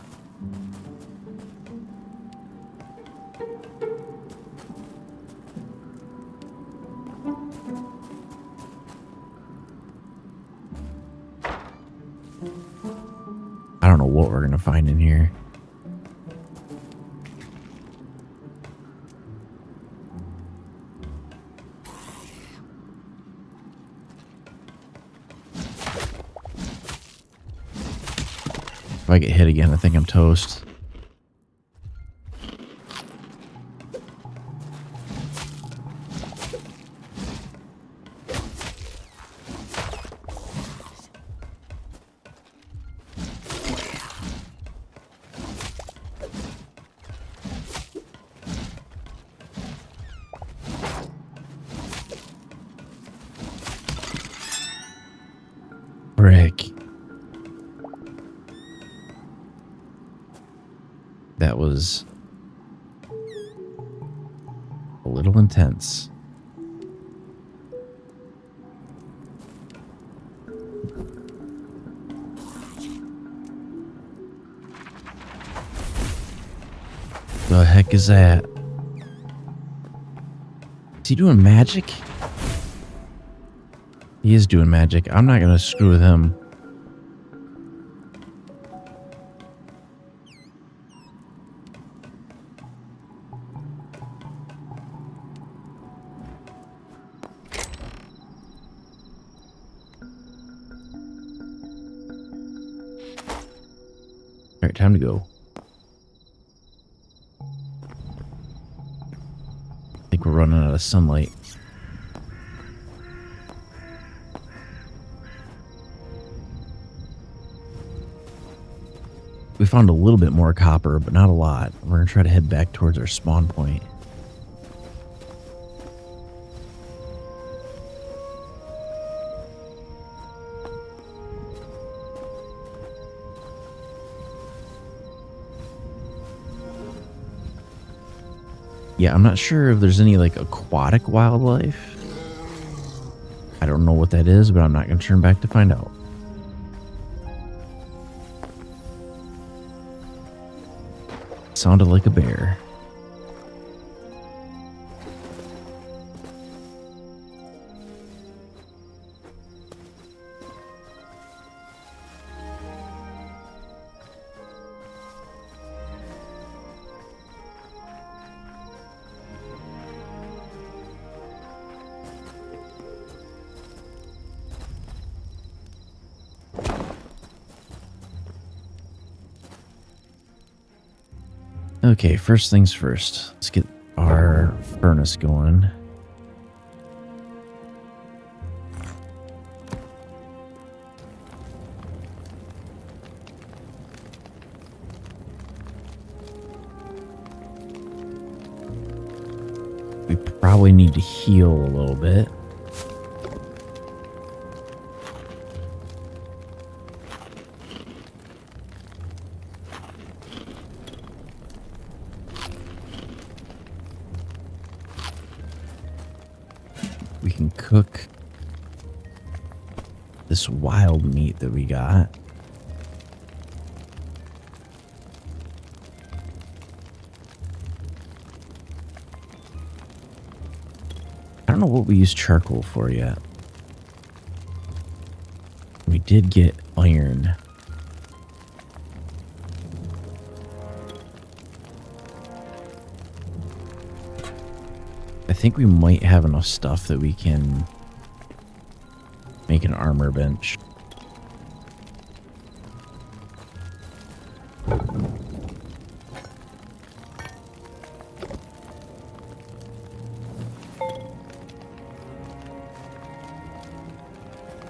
I don't know what we're going to find in here. If I get hit again, I think I'm toast. Frick. That was a little intense. The heck is that? Is he doing magic? He is doing magic. I'm not gonna screw with him. Alright, time to go. I think we're running out of sunlight. We found a little bit more copper, but not a lot. We're going to try to head back towards our spawn point. Yeah, I'm not sure if there's any like aquatic wildlife. I don't know what that is, but I'm not going to turn back to find out. Sounded like a bear. Okay, first things first. Let's get our furnace going. We probably need to heal a little bit. we can cook this wild meat that we got. I don't know what we use charcoal for yet. We did get iron. I think we might have enough stuff that we can make an armor bench.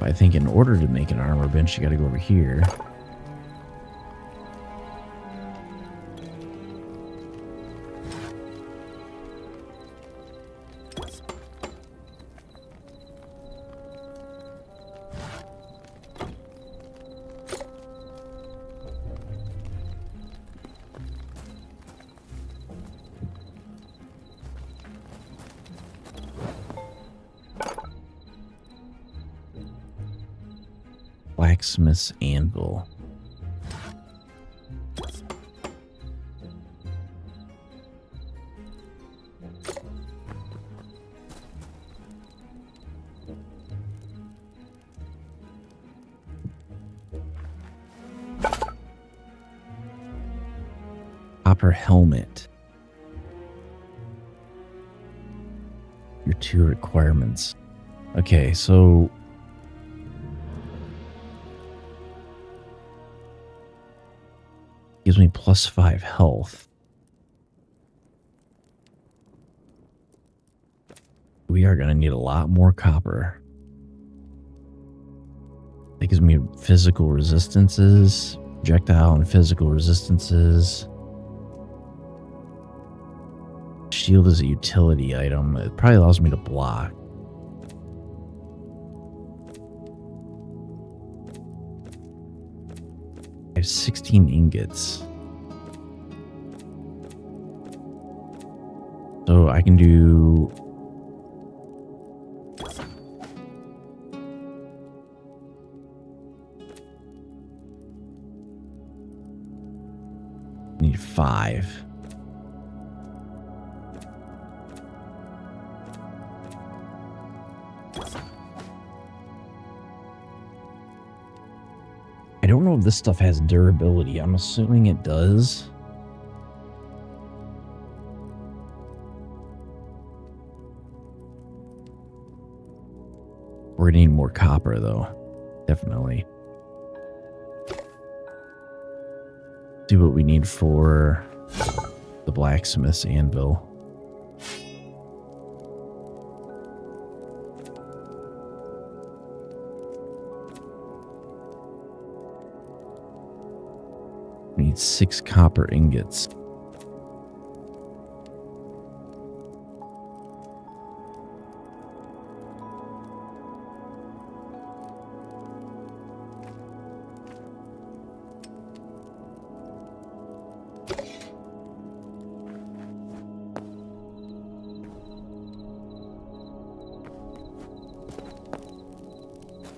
I think in order to make an armor bench, you got to go over here. Blacksmith's anvil. Copper helmet. Your 2 requirements. Okay, so gives me +5 health. We are going to need a lot more copper. It gives me physical resistances, projectile and physical resistances. Shield is a utility item. It probably allows me to block. I have 16 ingots. So I can do... need 5. I don't know if this stuff has durability. I'm assuming it does. We're gonna need more copper, though. Definitely. See what we need for the blacksmith's anvil. We need 6 copper ingots.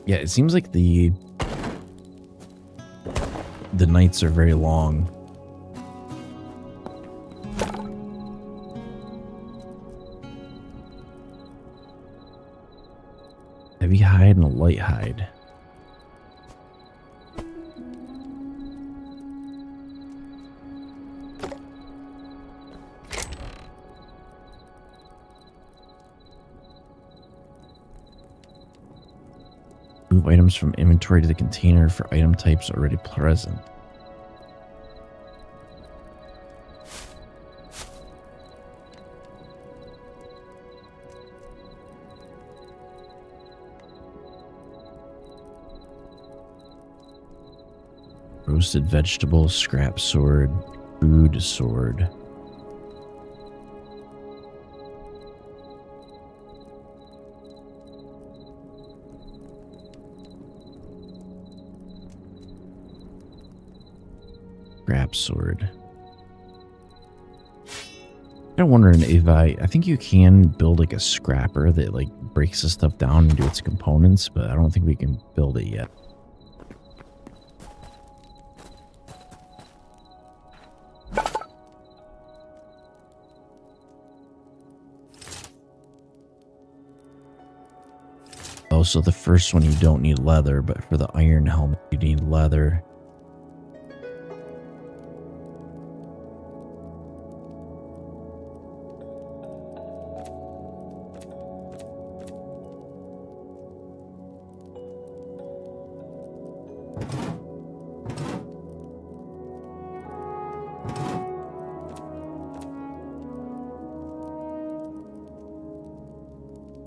Yeah, it seems like the nights are very long. Heavy hide and a light hide. Move items from inventory to the container for item types already present. Roasted vegetables, scrap sword, food sword. Scrap sword. I'm wondering if I think you can build like a scrapper that like breaks this stuff down into its components, but I don't think we can build it yet. Oh, so the first one you don't need leather, but for the iron helmet you need leather.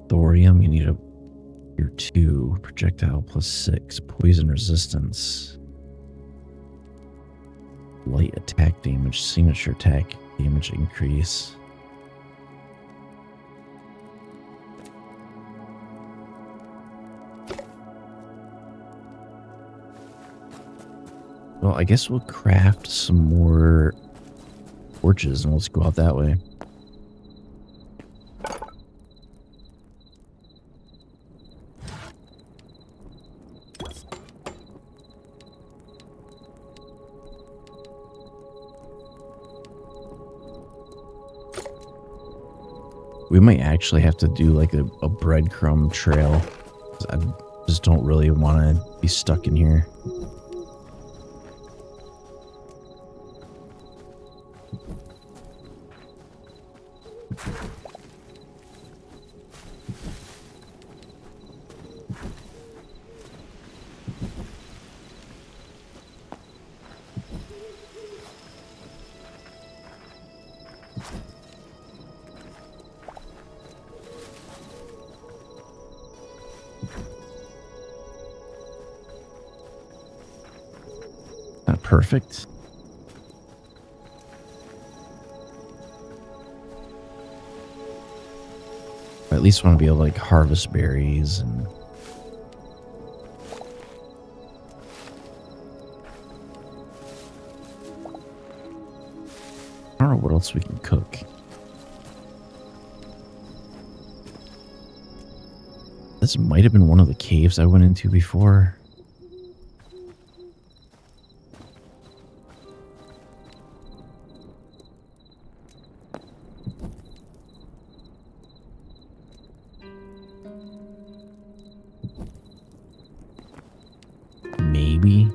Thorium, you need a tier 2, projectile +6, poison resistance, light attack damage, signature attack damage increase. Well, I guess we'll craft some more torches and let's go out that way. We might actually have to do like a breadcrumb trail. I just don't really want to be stuck in here. Not perfect. I at least want to be able to like harvest berries and I don't know what else we can cook. This might have been one of the caves I went into before. Maybe.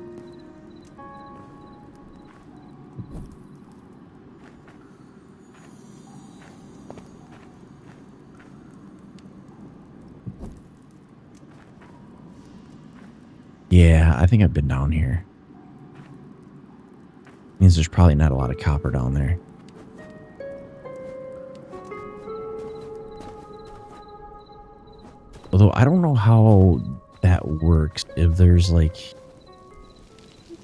Yeah, I think I've been down here. Means there's probably not a lot of copper down there. Although I don't know how that works. If there's like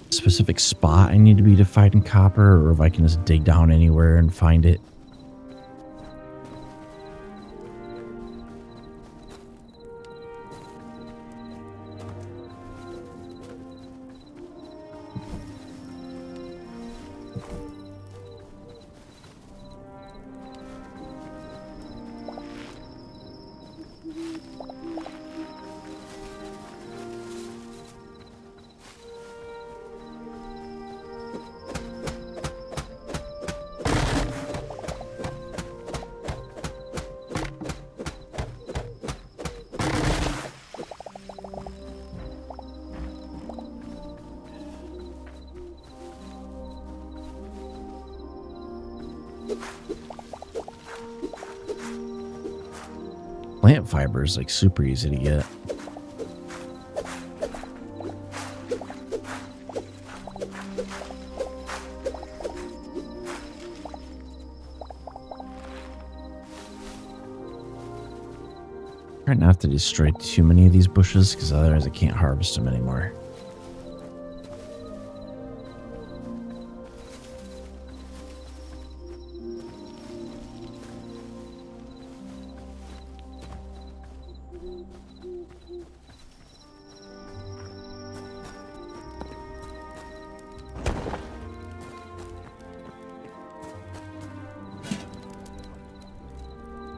a specific spot I need to be to find copper, or if I can just dig down anywhere and find it. Plant fiber is like super easy to get. Try not to destroy too many of these bushes because otherwise I can't harvest them anymore.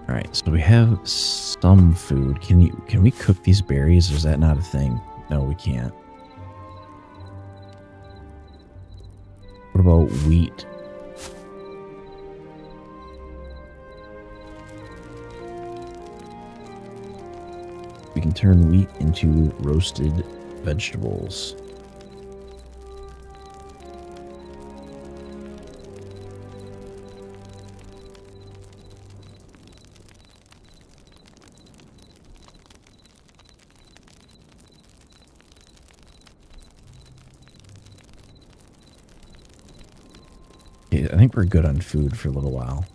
All right, so we have some food. Can we cook these berries? Or is that not a thing? No, we can't. What about wheat? We can turn wheat into roasted vegetables. Okay, I think we're good on food for a little while.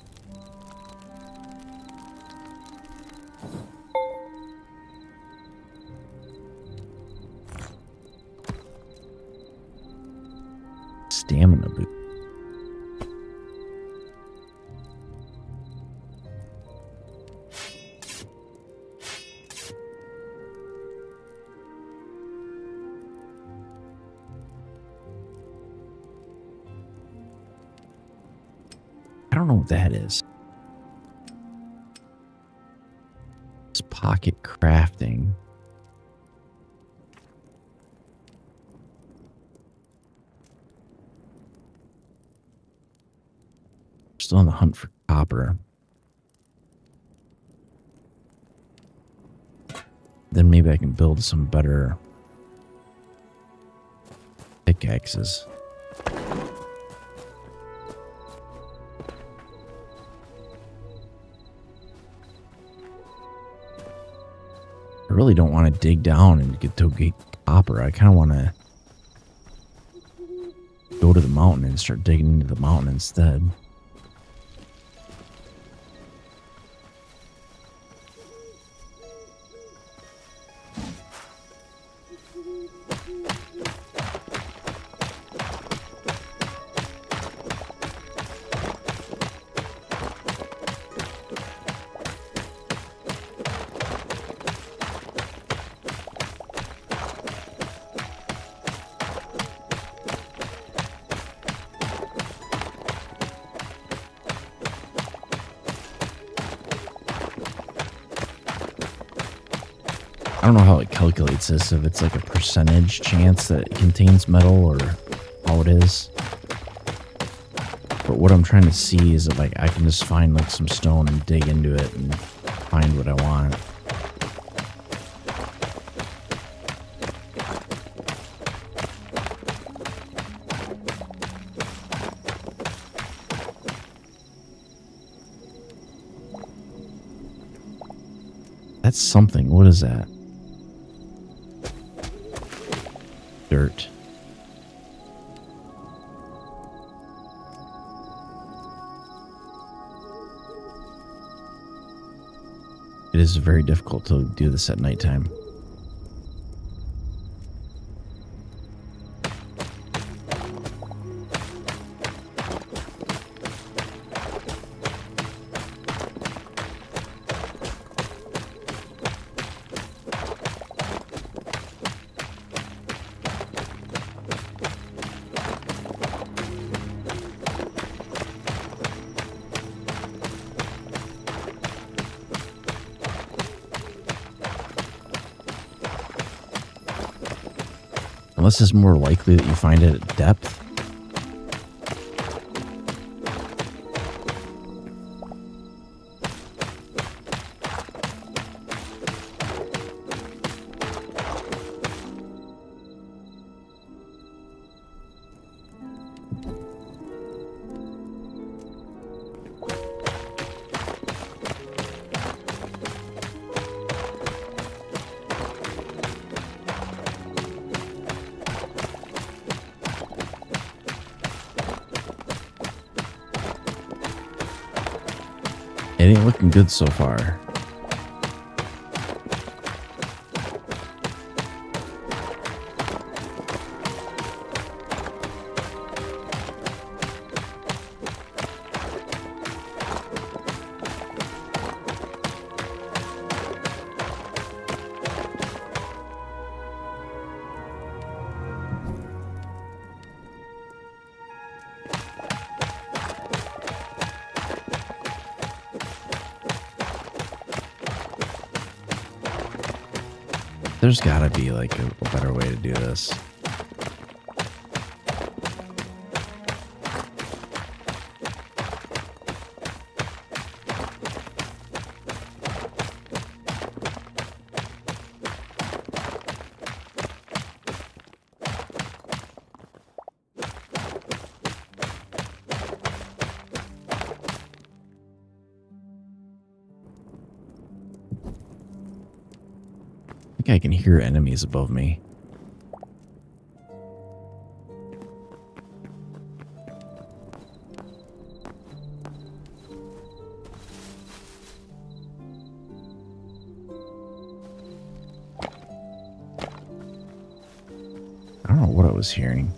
Stamina boost. I don't know what that is. It's pocket crafting. Still on the hunt for copper. Then maybe I can build some better pickaxes. I really don't want to dig down and get copper. I kind of want to go to the mountain and start digging into the mountain instead. I don't know how it calculates this, if it's like a percentage chance that it contains metal or how it is. But what I'm trying to see is if I can just find like some stone and dig into it and find what I want. That's something. What is that? Dirt. It is very difficult to do this at nighttime. Unless it's more likely that you find it at depth. It ain't looking good so far. There's gotta be like a better way to do this. I think I can hear enemies above me. I don't know what I was hearing.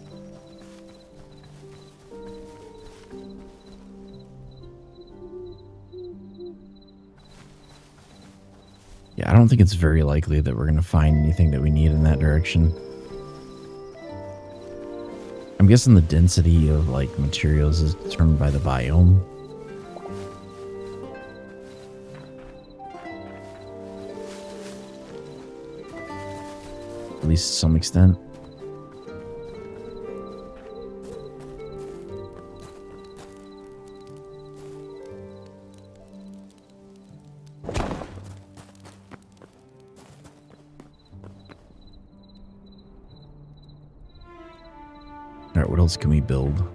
Yeah, I don't think it's very likely that we're going to find anything that we need in that direction. I'm guessing the density of like materials is determined by the biome. At least to some extent. Alright, what else can we build?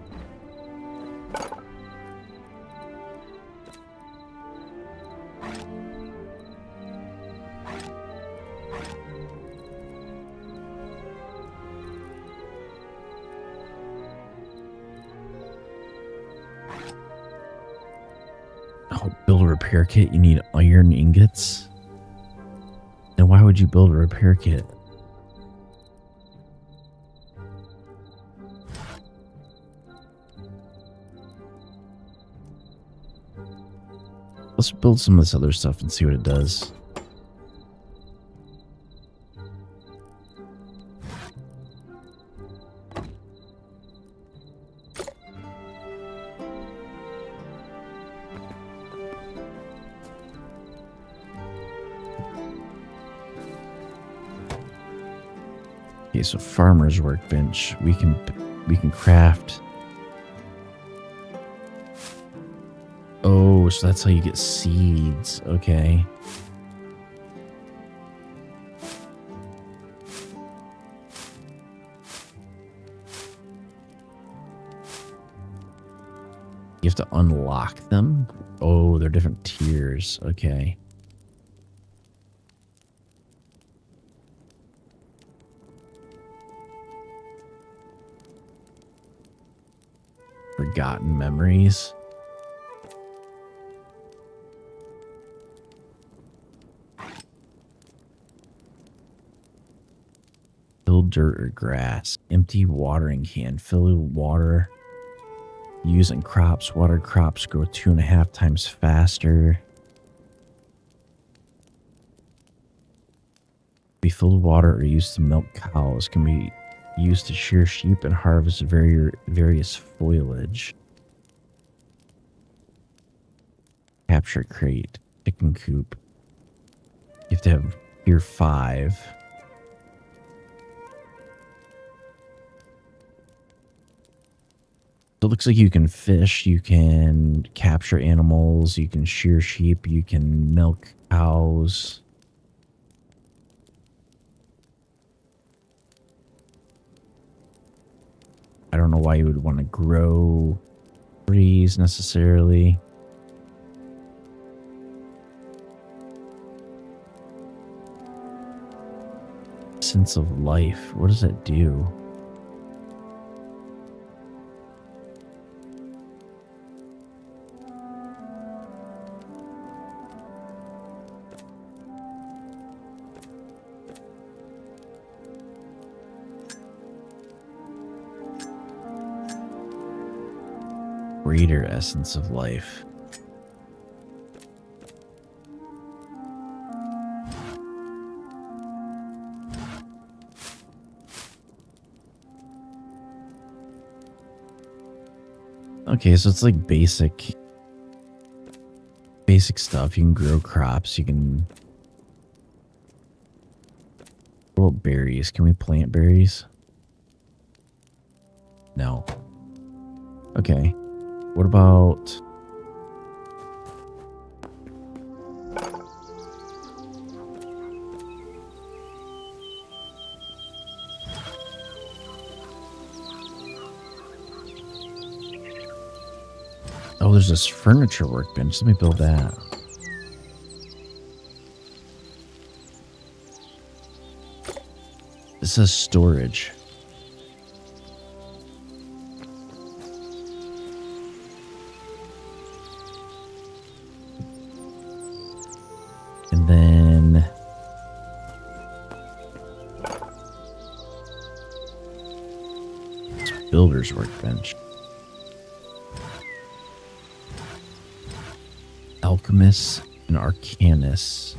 Oh, build a repair kit? You need iron ingots? Then why would you build a repair kit? Let's build some of this other stuff and see what it does. Okay, so farmer's workbench. We can craft. Oh, so that's how you get seeds. Okay. You have to unlock them? Oh, they're different tiers. Okay. Forgotten memories. Fill dirt or grass. Empty watering can. Fill with water. Using crops. Water crops grow 2.5 times faster. Be filled with water or used to milk cows. Can be used to shear sheep and harvest various foliage. Capture crate. Chicken coop. You have to have tier 5. So it looks like you can fish, you can capture animals, you can shear sheep, you can milk cows. I don't know why you would want to grow trees necessarily. Sense of life. What does that do? Greater essence of life. Okay, so it's like basic stuff. You can grow crops, you can about berries? Can we plant berries? No. Okay. What about... Oh, there's this furniture workbench. Let me build that. This says storage. And then... it's builder's workbench. Alchemists and Arcanists.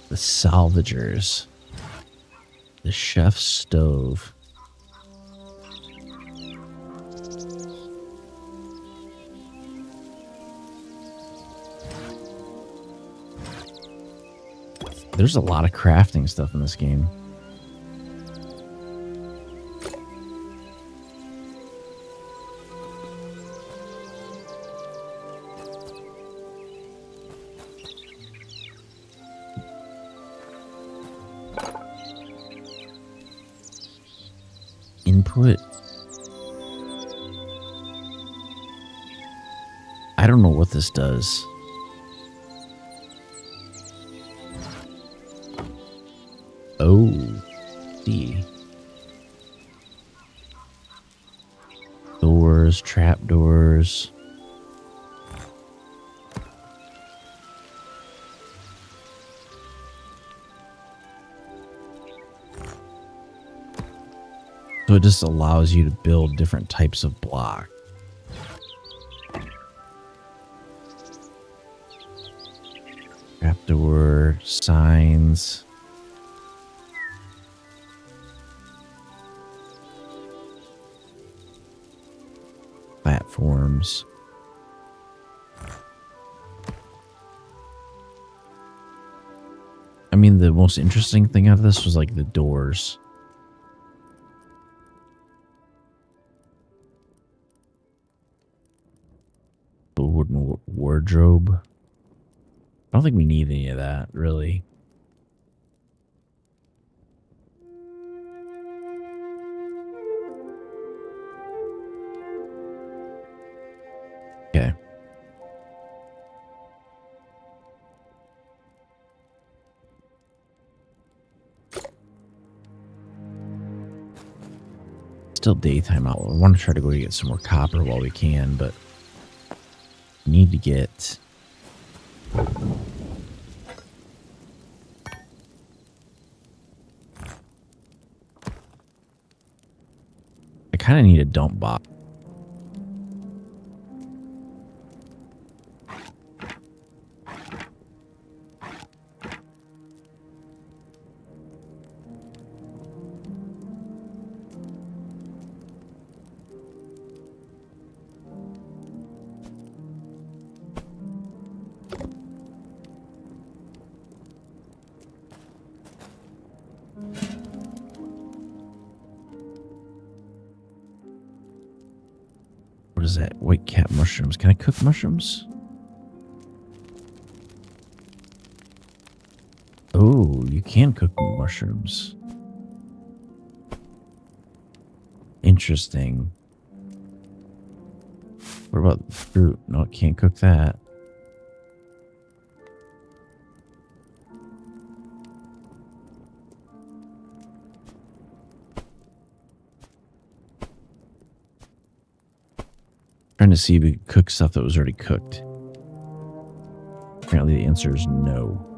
The Salvagers. The Chef's Stove. There's a lot of crafting stuff in this game. Input. I don't know what this does. Oh, see. Doors, trap doors. So it just allows you to build different types of block. Trapdoor, signs. Platforms. I mean, the most interesting thing out of this was like the doors. The wooden wardrobe. I don't think we need any of that, really. Okay. Still daytime out. I want to try to go get some more copper while we can, but need to get... I kind of need a dump box. What is that? White cat mushrooms. Can I cook mushrooms? Oh, you can cook mushrooms. Interesting. What about fruit? No, it can't cook that. Trying to see if we could cook stuff that was already cooked. Apparently the answer is no.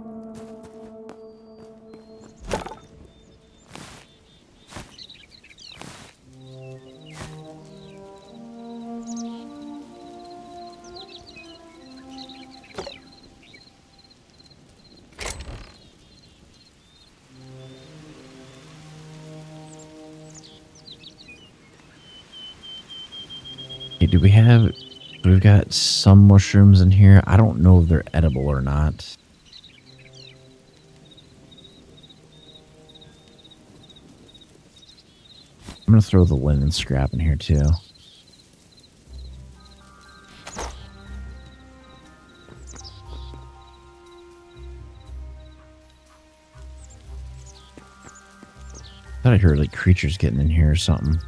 Do we have... we've got some mushrooms in here. I don't know if they're edible or not. I'm gonna throw the linen scrap in here too. Thought I heard like creatures getting in here or something.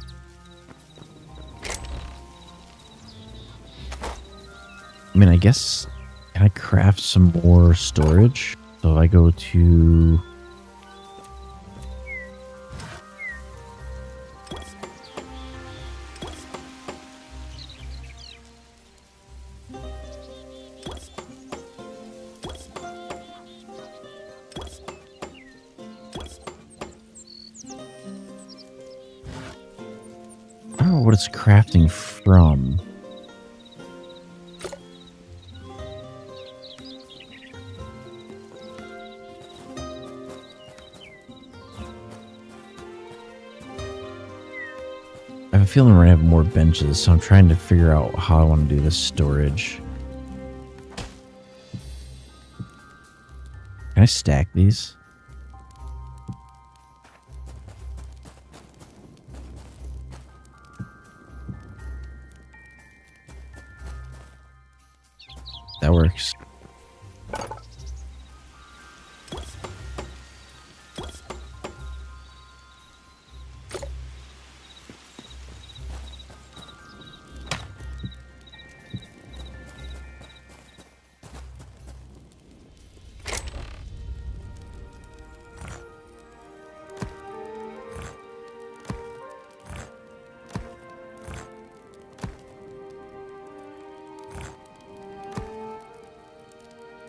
I mean, I guess, can I craft some more storage? So if I go to... I don't know what it's crafting from. I have a feeling we're gonna have more benches, so I'm trying to figure out how I want to do this storage. Can I stack these? That works.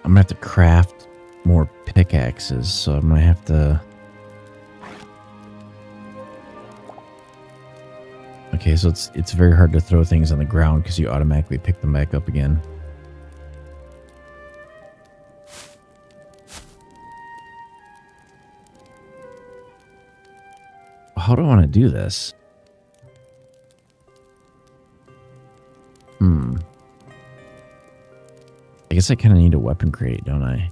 I'm gonna have to craft more pickaxes, so I'm gonna have to... Okay, so it's very hard to throw things on the ground because you automatically pick them back up again. How do I want to do this? I guess I kind of need a weapon crate, don't I?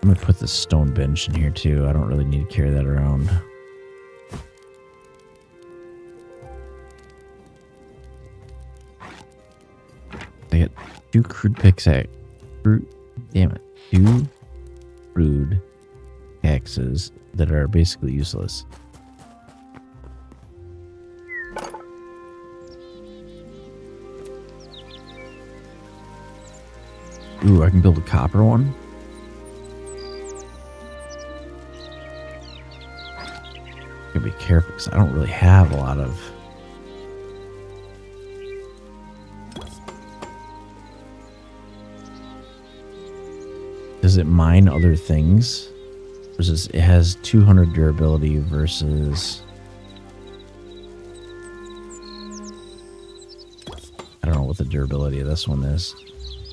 I'm gonna put the stone bench in here too. I don't really need to carry that around. I got 2 crude pickaxes. Damn it. 2 crude axes that are basically useless. Ooh, I can build a copper one. Gotta be careful because I don't really have a lot of... Does it mine other things? Versus it has 200 durability versus... I don't know what the durability of this one is.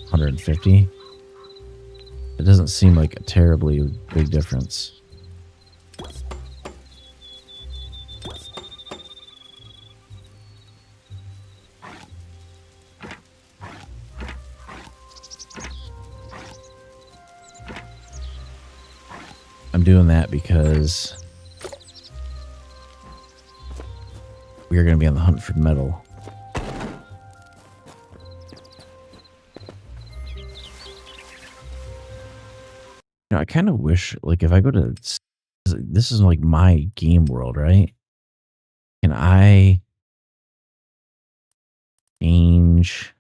150? It doesn't seem like a terribly big difference. I'm doing that because we are going to be on the hunt for metal. You know, I kind of wish, like, if I go to... This is like my game world, right? Can I change...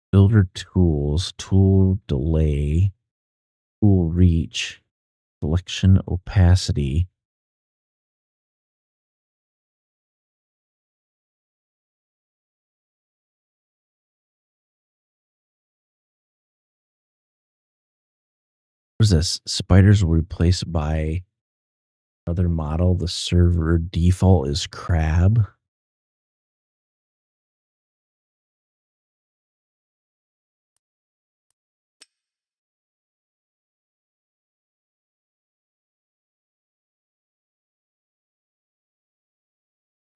Builder tools, tool delay, tool reach, selection opacity. What is this? Spiders will replace by other model. The server default is crab.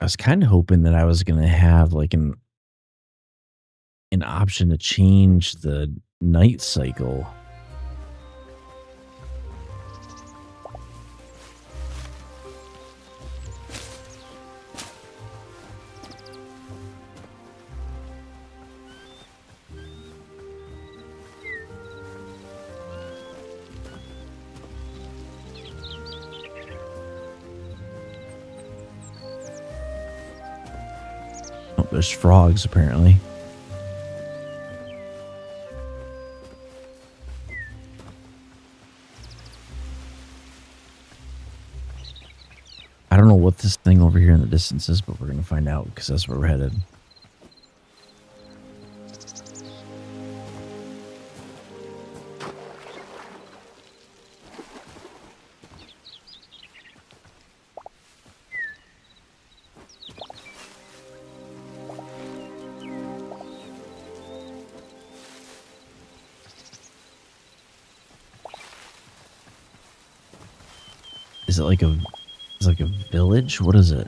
I was kind of hoping that I was gonna have like an option to change the night cycle. Oh, there's frogs apparently. I don't know what this thing over here in the distance is, but we're gonna find out because that's where we're headed. Is it like it's like a village? What is it?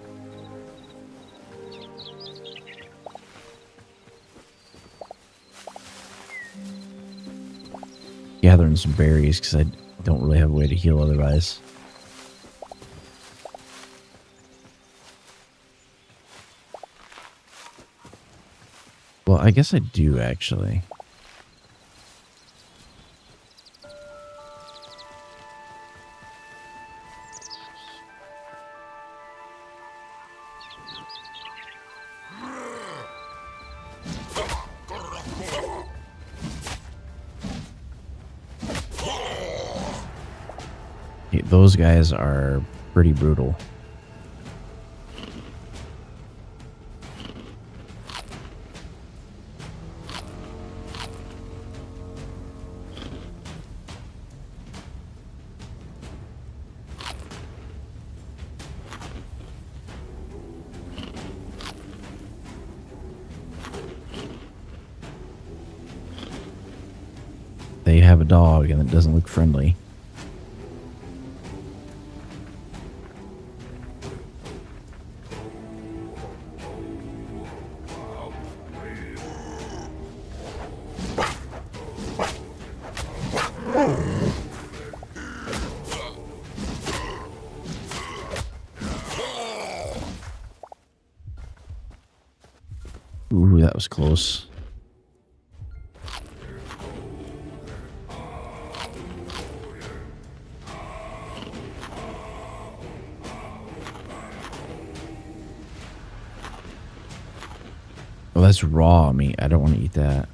Gathering some berries because I don't really have a way to heal otherwise. Well, I guess I do actually. Those guys are pretty brutal. They have a dog and it doesn't look friendly. Ooh, that was close. Oh, that's raw meat. I don't want to eat that.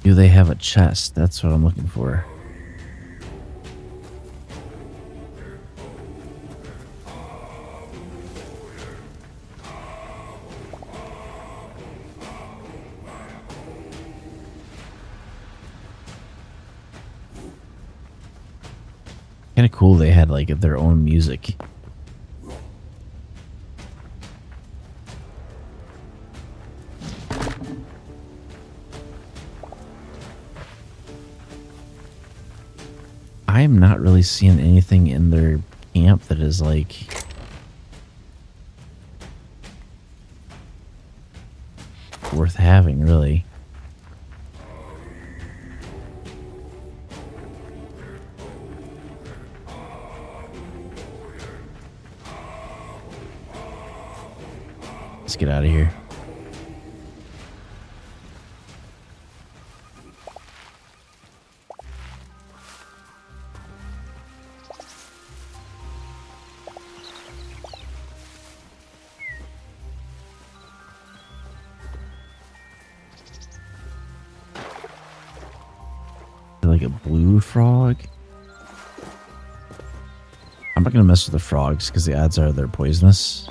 Do they have a chest? That's what I'm looking for. Kind of cool they had like their own music. I am not really seeing anything in their camp that is like worth having, really. Let's get out of here. Like a blue frog. I'm not gonna mess with the frogs because the odds are they're poisonous.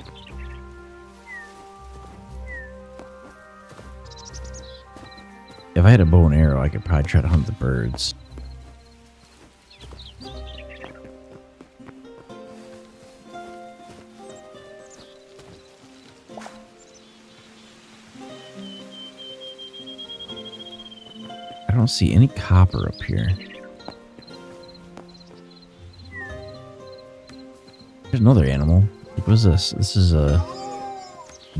If I had a bow and arrow, I could probably try to hunt the birds. don't see any copper up here. There's another animal. What is this? This is a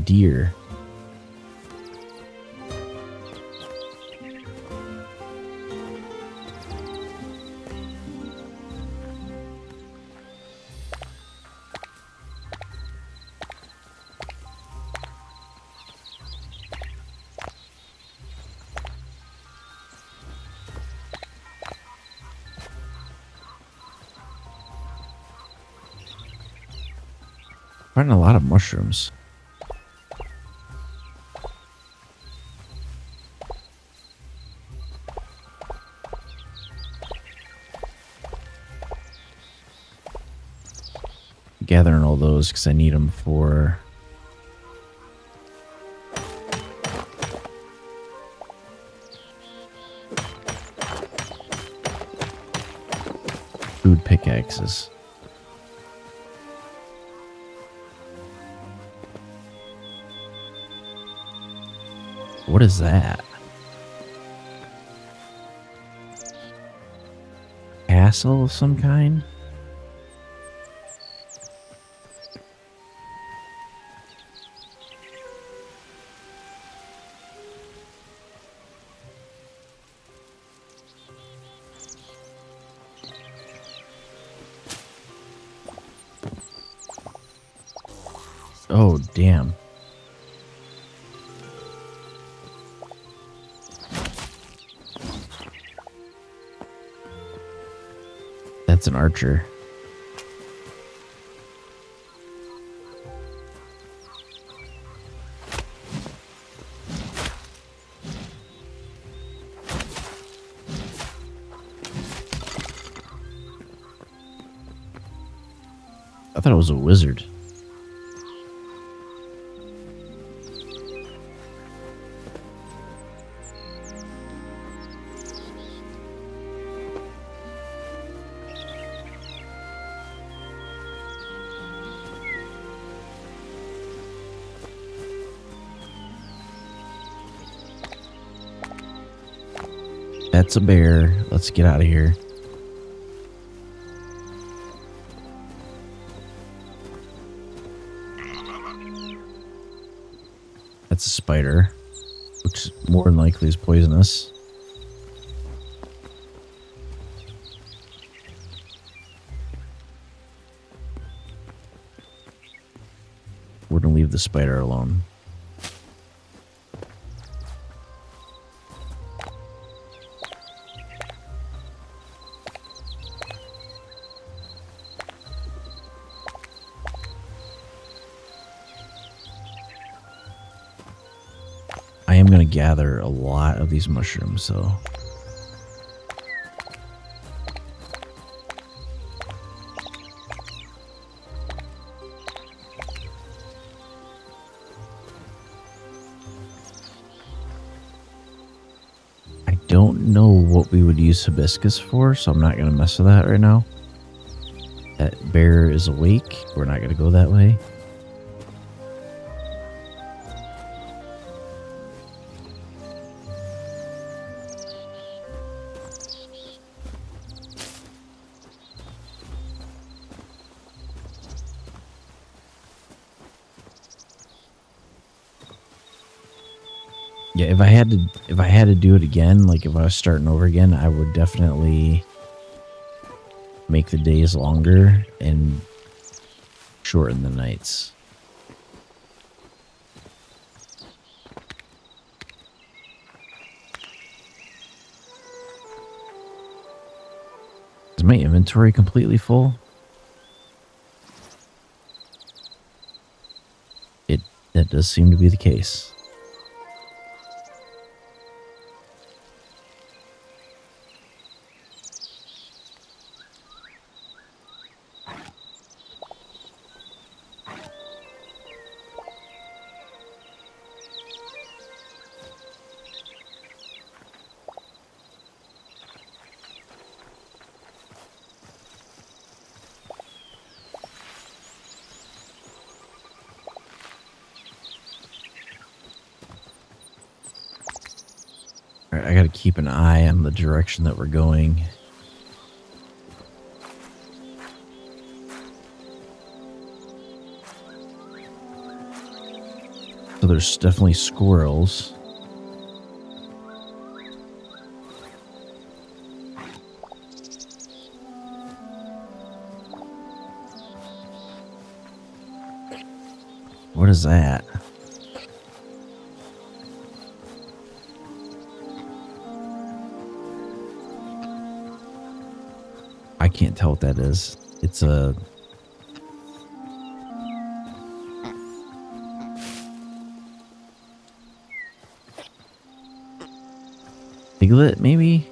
deer. Finding a lot of mushrooms. Gathering all those because I need them for food pickaxes. What is that? Castle of some kind? Oh, damn. That's an archer. I thought it was a wizard. That's a bear. Let's get out of here. That's a spider, which more than likely is poisonous. We're gonna leave the spider alone. I am going to gather a lot of these mushrooms, so I don't know what we would use hibiscus for, so I'm not going to mess with that right now. That bear is awake. We're not going to go that way. Yeah, if I had to do it again, like if I was starting over again, I would definitely make the days longer and shorten the nights. Is my inventory completely full? That does seem to be the case. I gotta keep an eye on the direction that we're going. So there's definitely squirrels. What is that? I can't tell what that is. It's a... piglet, maybe?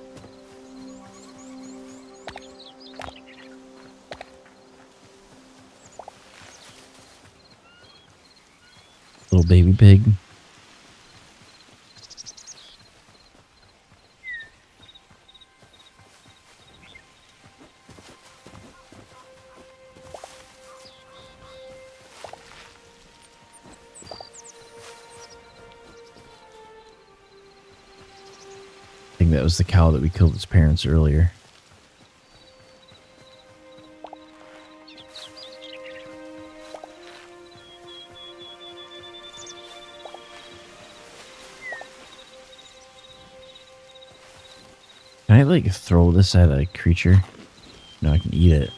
Little baby pig. I think that was the cow that we killed its parents earlier. Can I, like, throw this at a creature? No, I can eat it.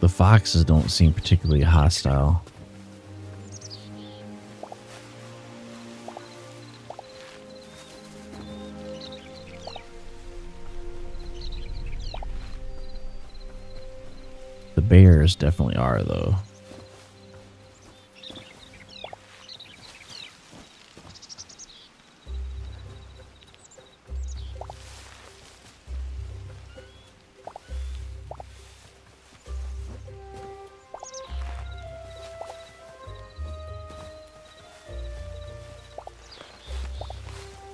The foxes don't seem particularly hostile. The bears definitely are, though.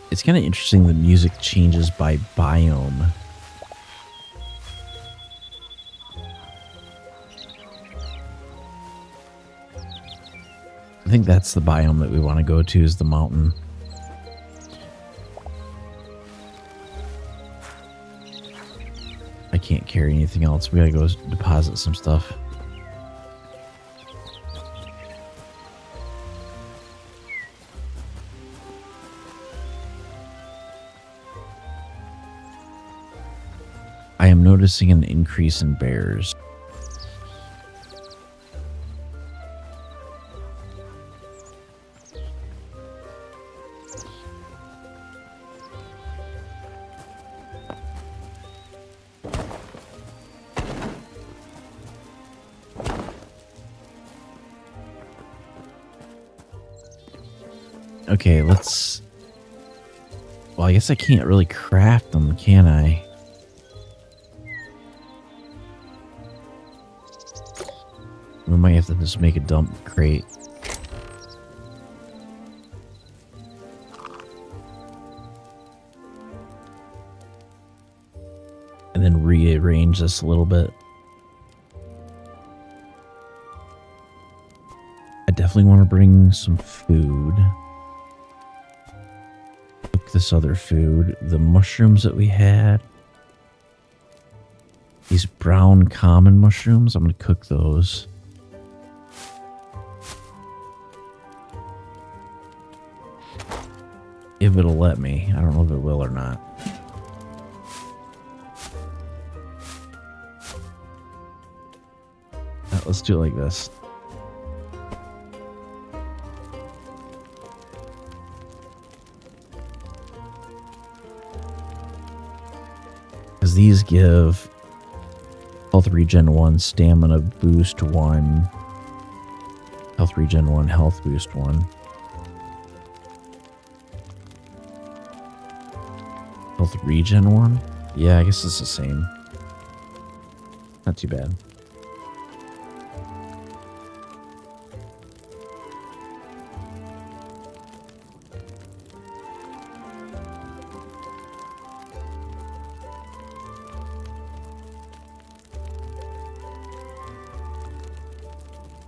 It's kind of interesting the music changes by biome. I think that's the biome that we want to go to, is the mountain. I can't carry anything else. We gotta go deposit some stuff. I am noticing an increase in bears. Okay, let's... well, I guess I can't really craft them, can I? We might have to just make a dump crate. And then rearrange this a little bit. I definitely want to bring some food. Cook this other food. The mushrooms that we had. These brown common mushrooms, I'm going to cook those. If it'll let me. I don't know if it will or not. Let's do it like this. Because these give health regen 1, stamina boost 1, health regen 1, health boost 1. Health regen 1? Yeah, I guess it's the same. Not too bad.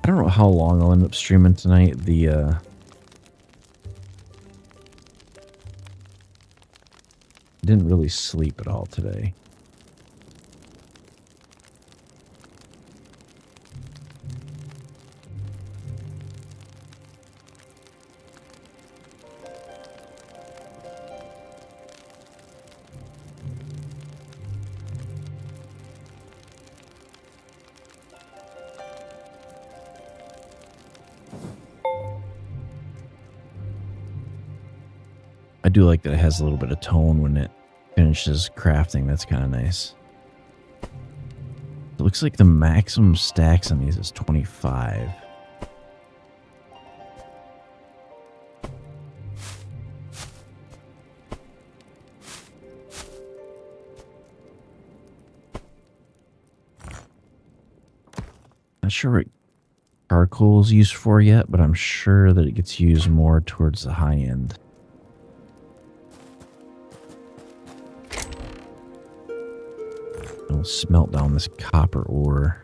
I I don't know how long I'll end up streaming tonight. Didn't really sleep at all today. I do like that it has a little bit of tone when it finishes crafting. That's kind of nice. It looks like the maximum stacks on these is 25. Not sure what charcoal is used for yet, but I'm sure that it gets used more towards the high end. We'll smelt down this copper ore.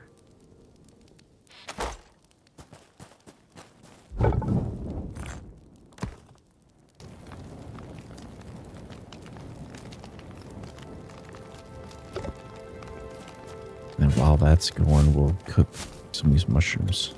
And while that's going, we'll cook some of these mushrooms.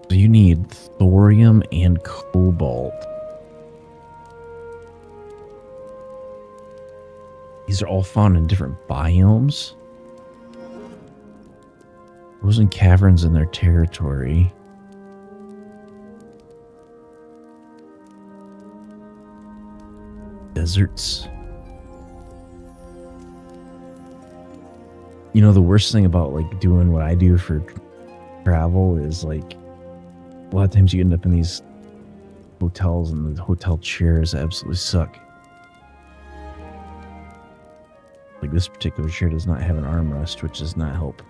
So you need thorium and cobalt. These are all found in different biomes. Frozen caverns in their territory. Deserts. You know, the worst thing about like doing what I do for travel is like a lot of times you end up in these hotels and the hotel chairs absolutely suck. Like this particular chair does not have an armrest, which does not help.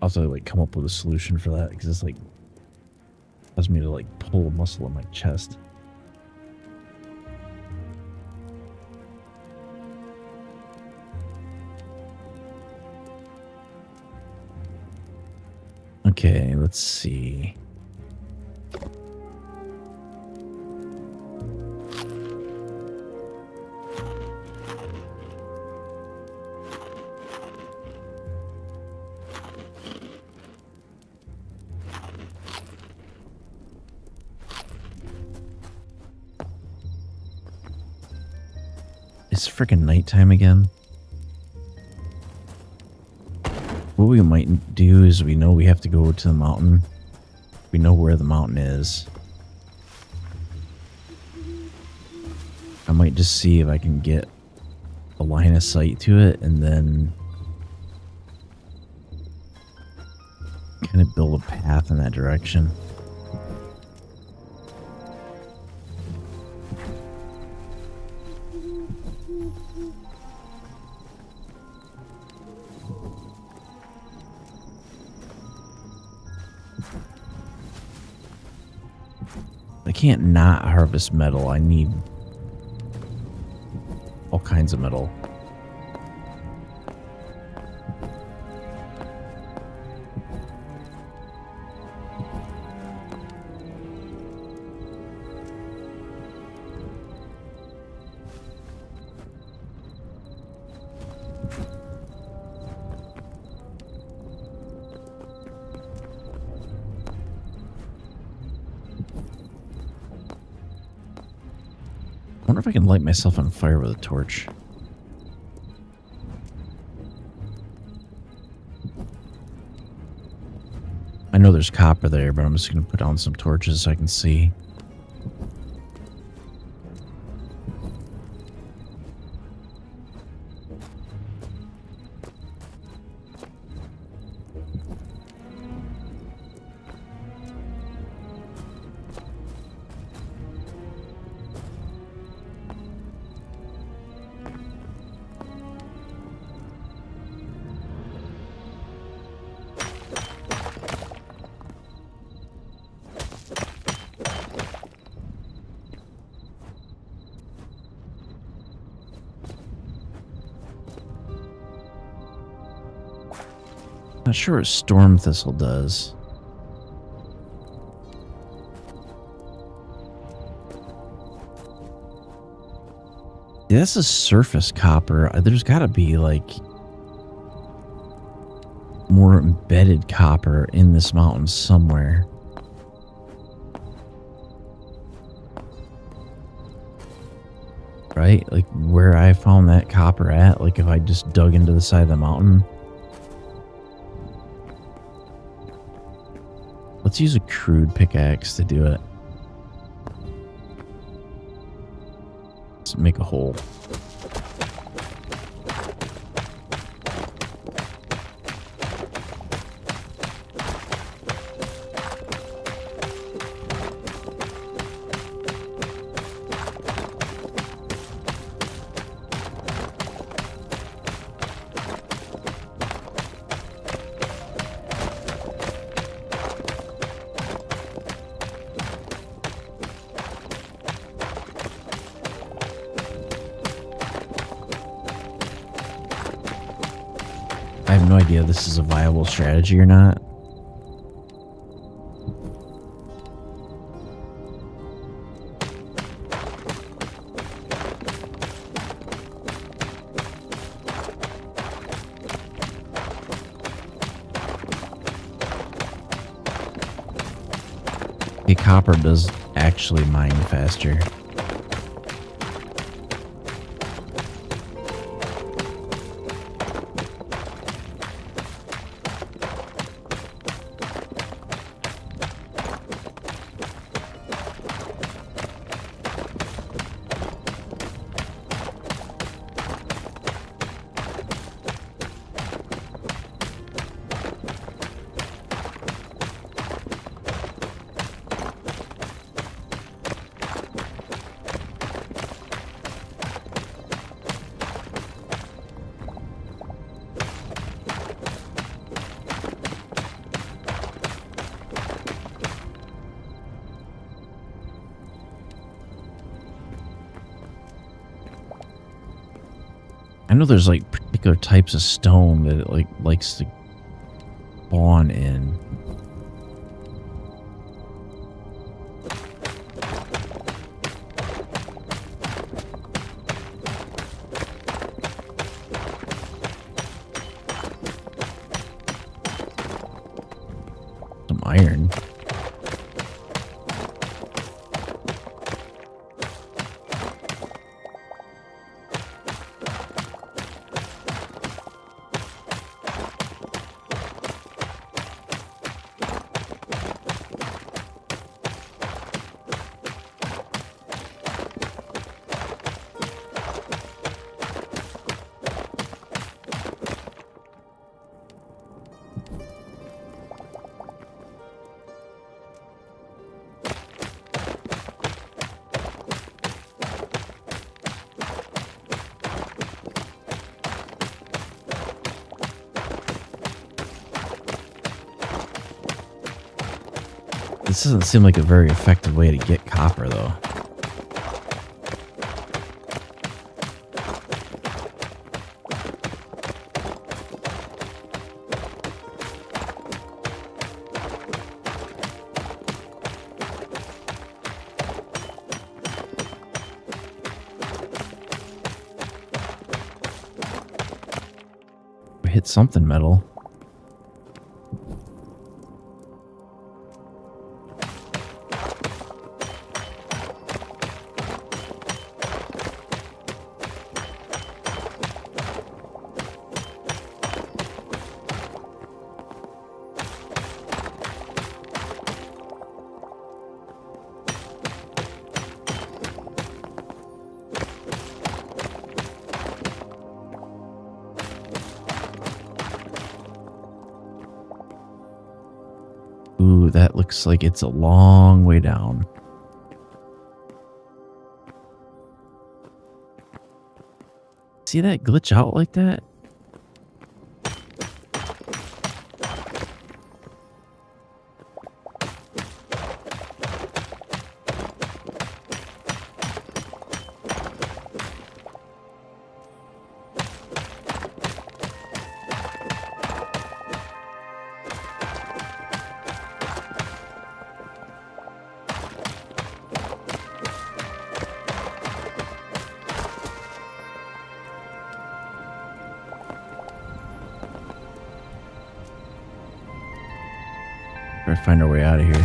Also, like come up with a solution for that because it's like causes me to like pull a muscle in my chest. Okay, let's see. It's freaking nighttime again. What we might do is we know we have to go to the mountain. We know where the mountain is. I might just see if I can get a line of sight to it and then kind of build a path in that direction. I can't not harvest metal. I need all kinds of metal. I wonder if I can light myself on fire with a torch. I know there's copper there, but I'm just going to put on some torches so I can see. Not sure what storm thistle does. Yeah, this is surface copper. There's got to be like more embedded copper in this mountain somewhere. Right? Like where I found that copper at, like if I just dug into the side of the mountain. Let's use a crude pickaxe to do it. Let's make a hole. I have no idea if this is a viable strategy or not. Okay, copper does actually mine faster. I know there's like particular types of stone that it likes to spawn in. Some iron. This doesn't seem like a very effective way to get copper, though. We hit something metal. Ooh, that looks like it's a long way down. See that glitch out like that? Try to find our way out of here.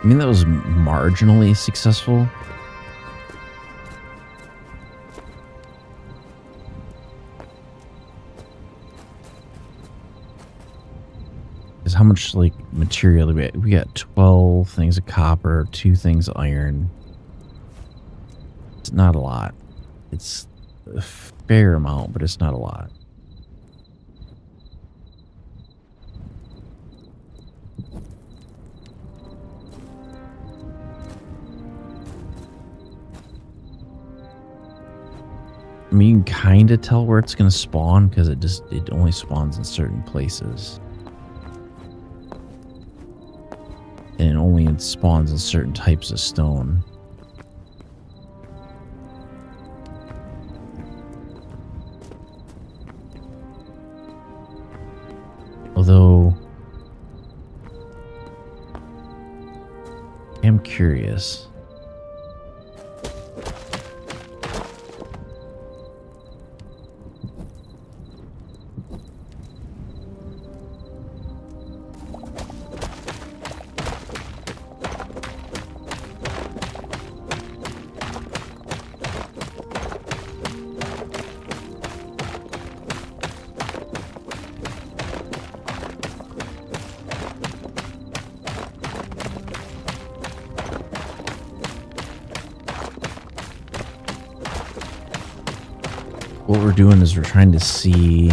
I mean, that was marginally successful. Is how much like material do we got? We got 12 things of copper, 2 things of iron. It's not a lot. It's a fair amount, but it's not a lot. I mean, you can kind of tell where it's going to spawn because it only spawns in certain places. And it only spawns in certain types of stone. Although, I'm curious. What we're doing is we're trying to see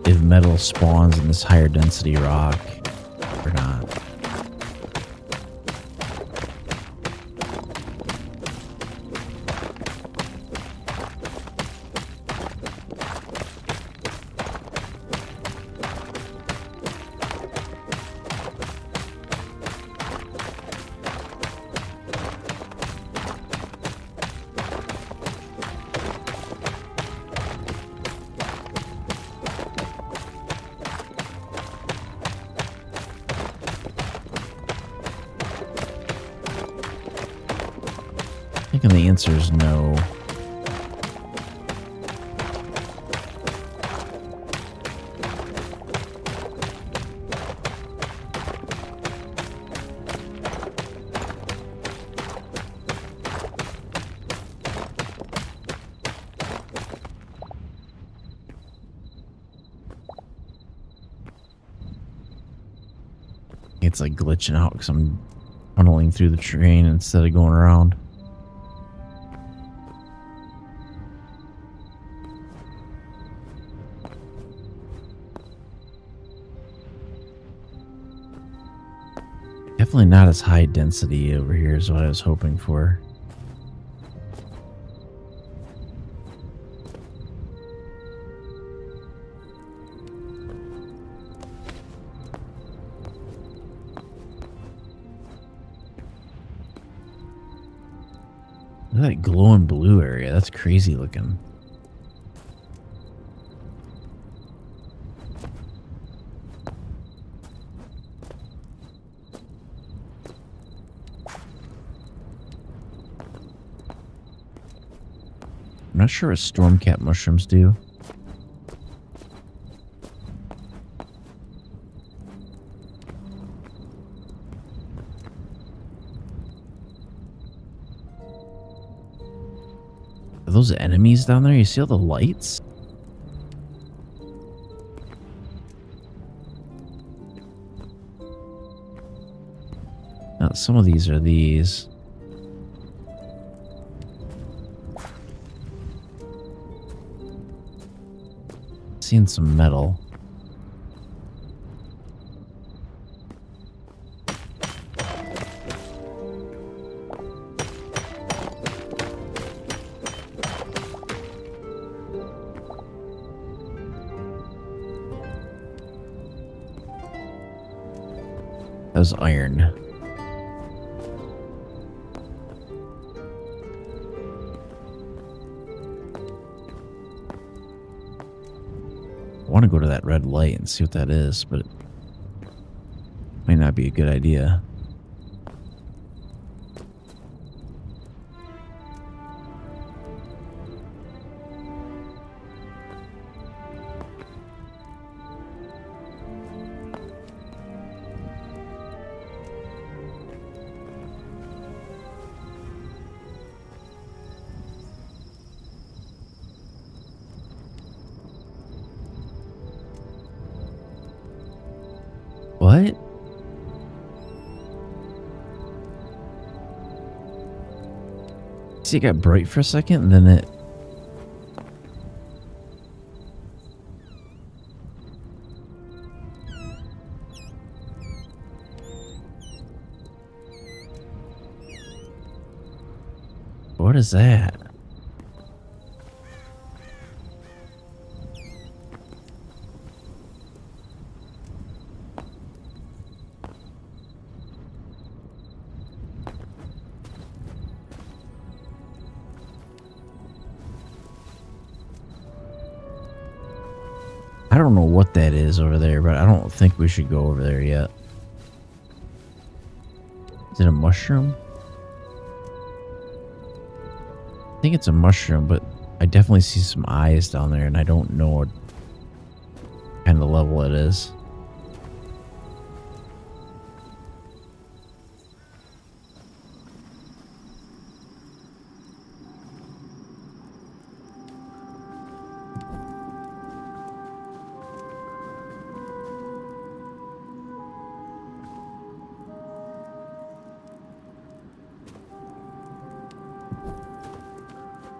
if metal spawns in this higher density rock or not. I think the answer is no. It's like glitching out because I'm tunneling through the terrain instead of going around. Definitely not as high density over here as what I was hoping for. Look at that glowing blue area. That's crazy looking. I'm not sure what stormcap mushrooms do. Are those enemies down there? You see all the lights? Now, some of these are these. Seeing some metal. That was iron. I want to go to that red light and see what that is, but it might not be a good idea. What? See, it got bright for a second, and then it... What is that? I don't know what that is over there, but I don't think we should go over there yet. Is it a mushroom? I think it's a mushroom, but I definitely see some eyes down there, and I don't know what kind of level it is.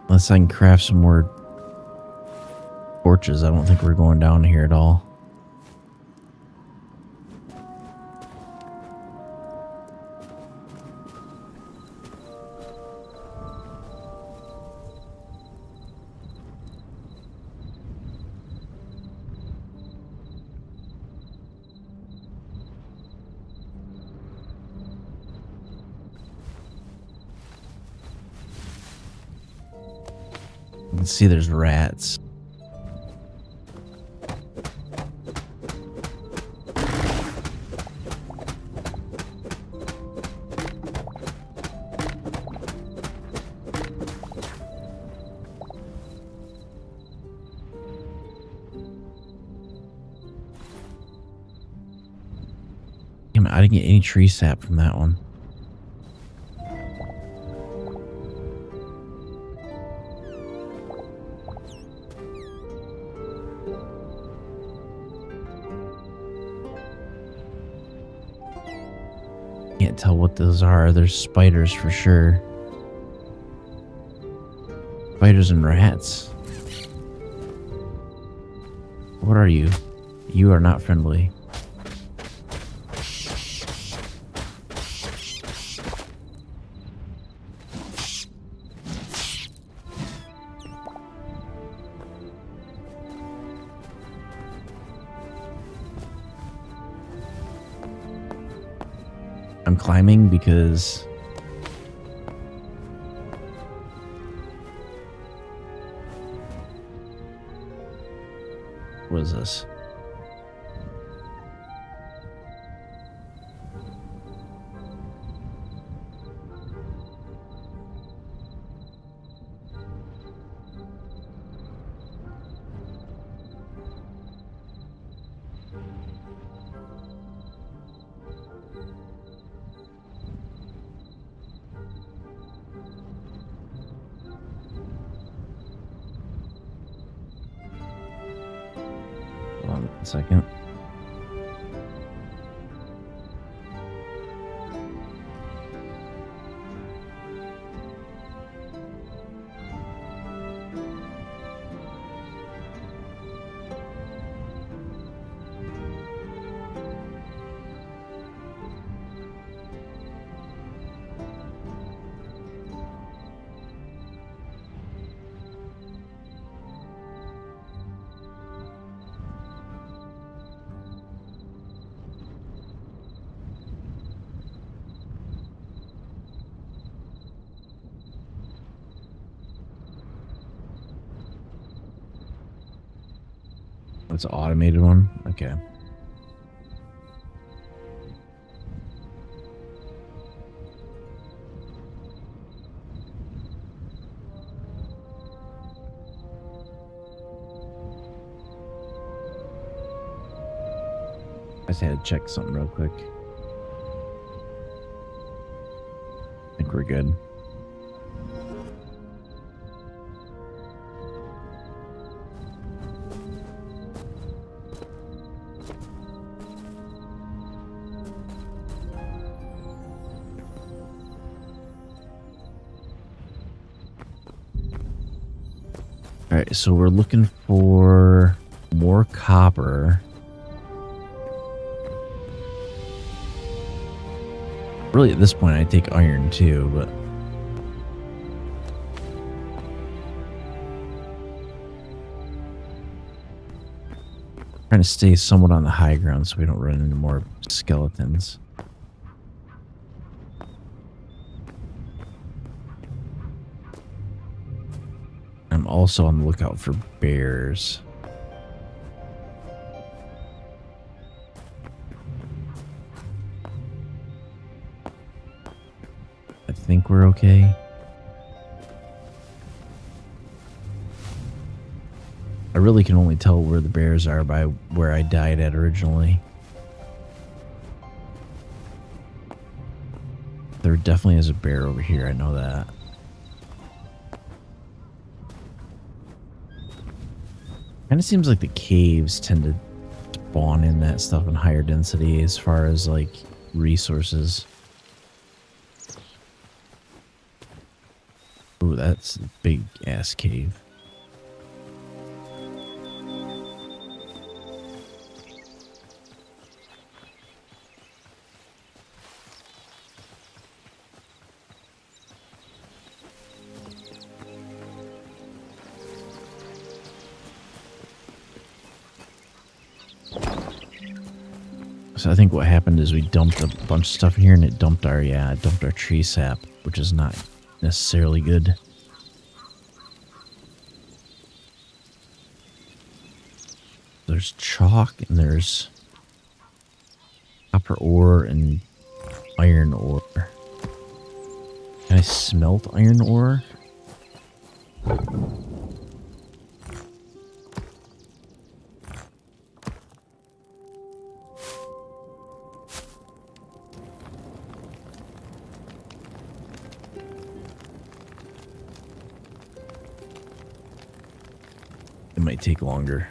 Unless I can craft some more torches, I don't think we're going down here at all. You can see there's rats. Damn it, I didn't get any tree sap from that one. Can't tell what those are. There's spiders for sure. Spiders and rats. What are you? You are not friendly. I'm climbing because what is this? Hold on a second. It's an automated one? Okay. I just had to check something real quick. I think we're good. All right, so we're looking for more copper. Really, at this point, I'd take iron too, but trying to stay somewhat on the high ground so we don't run into more skeletons. I'm also on the lookout for bears. I think we're okay. I really can only tell where the bears are by where I died at originally. There definitely is a bear over here, I know that. Kind of seems like the caves tend to spawn in that stuff in higher density as far as like resources. Ooh, that's a big ass cave. So I think what happened is we dumped a bunch of stuff in here and it dumped our, it dumped our tree sap, which is not necessarily good. There's chalk and there's copper ore and iron ore. Can I smelt iron ore? It might take longer.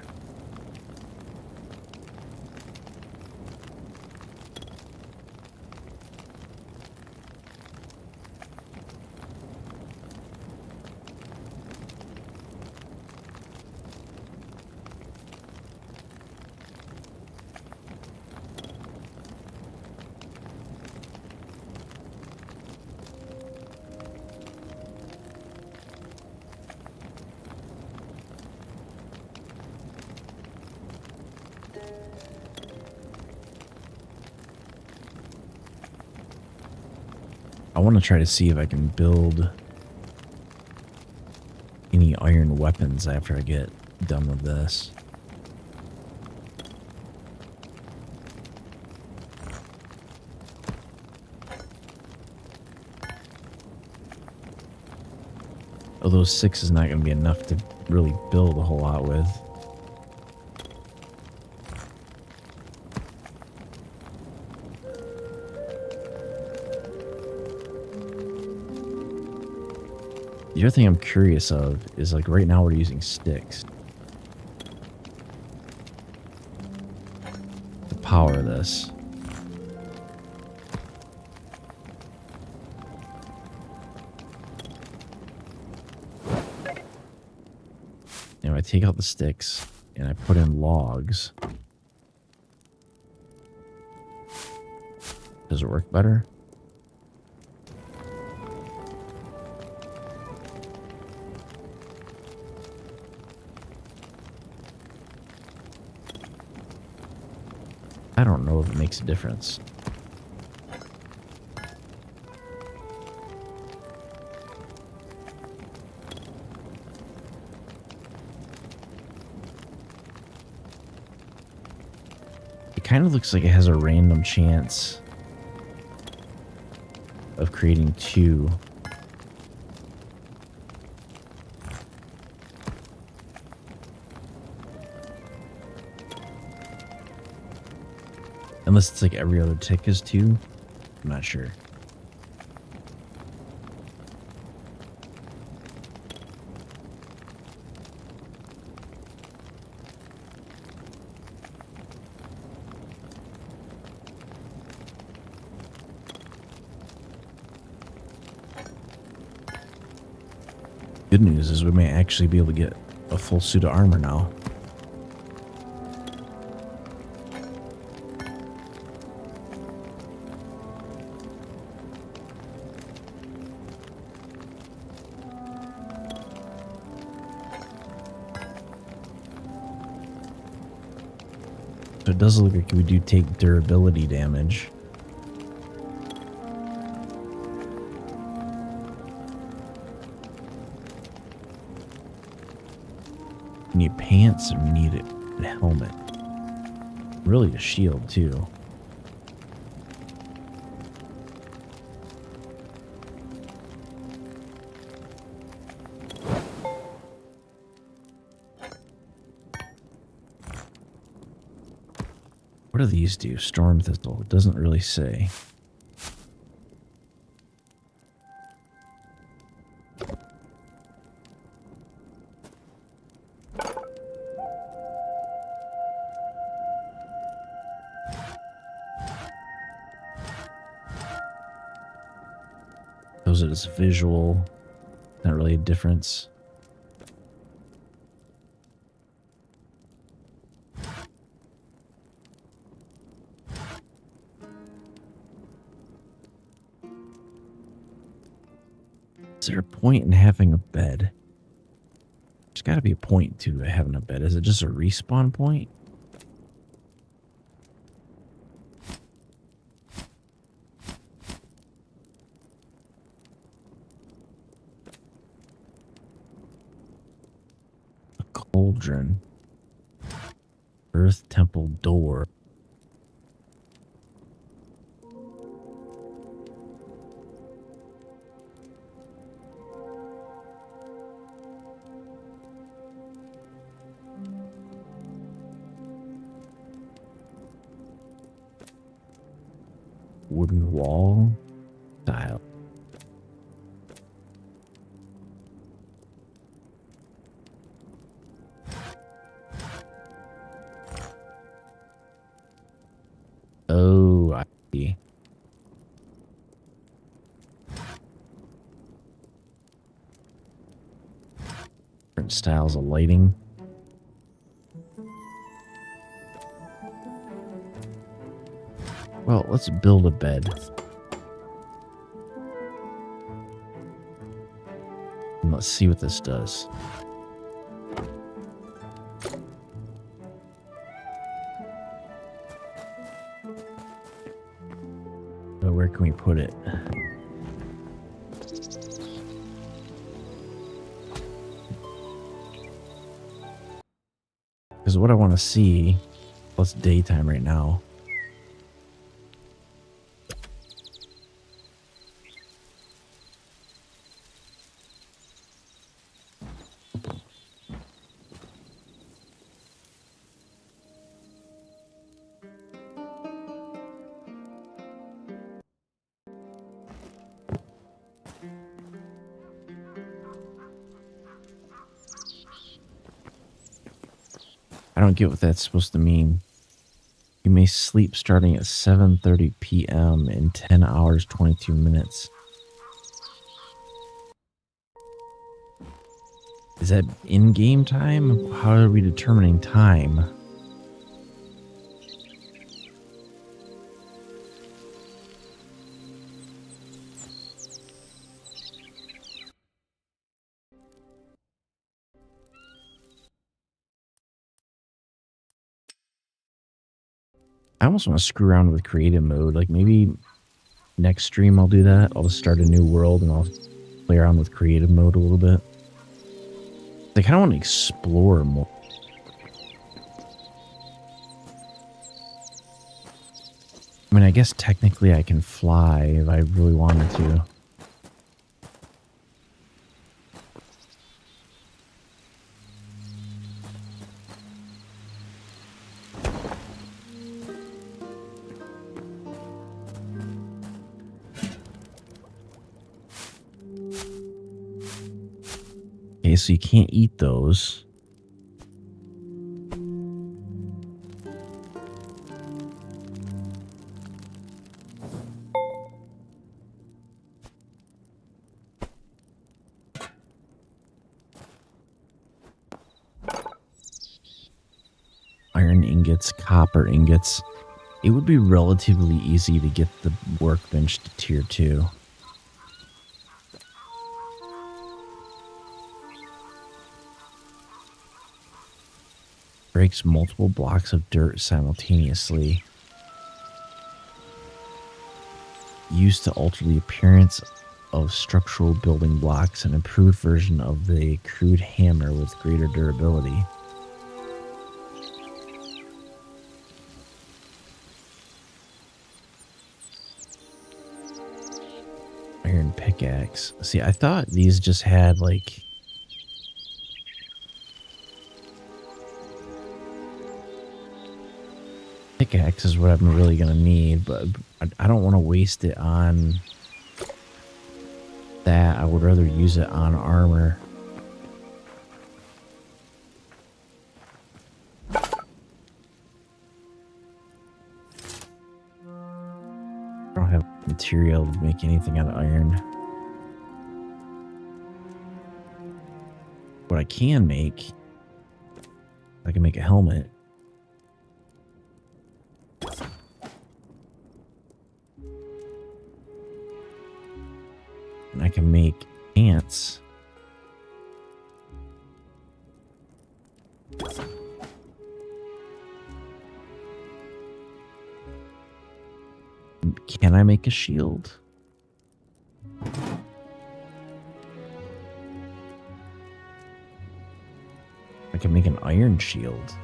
I want to try to see if I can build any iron weapons after I get done with this. Although 6 is not going to be enough to really build a whole lot with. The other thing I'm curious of is, like, right now we're using sticks to power this. You know, I take out the sticks and I put in logs. Does it work better? I don't know if it makes a difference. It kind of looks like it has a random chance of creating 2. Unless it's like every other tick is 2. I'm not sure. Good news is we may actually be able to get a full suit of armor now. So it does look like we do take durability damage. We need pants and we need a helmet. Really a shield too. What do these do? Storm Thistle. It doesn't really say. Shows it as visual. Not really a difference. Is there a point in having a bed? There's got to be a point to having a bed. Is it just a respawn point? A cauldron. Earth Temple door. Wooden wall tile. Oh, I see. Different styles of lighting. Well, let's build a bed. And let's see what this does. So where can we put it? Because what I want to see, well, it's daytime right now. I don't get what that's supposed to mean. You may sleep starting at 7:30 p.m. in 10 hours, 22 minutes. Is that in-game time? How are we determining time? I almost want to screw around with creative mode. Like maybe next stream I'll do that. I'll just start a new world and I'll play around with creative mode a little bit. I kind of want to explore more. guess technically I can fly if I really wanted to. Okay, so you can't eat those. Iron ingots, copper ingots. It would be relatively easy to get the workbench to tier 2. Breaks multiple blocks of dirt simultaneously. Used to alter the appearance of structural building blocks, an improved version of the crude hammer with greater durability. Iron pickaxe. See, I thought these just had like... Pickaxe is what I'm really going to need, but I don't want to waste it on that. I would rather use it on armor. I don't have material to make anything out of iron. What I can make, I can make a helmet. And I can make pants. Can I make a shield? I can make an iron shield.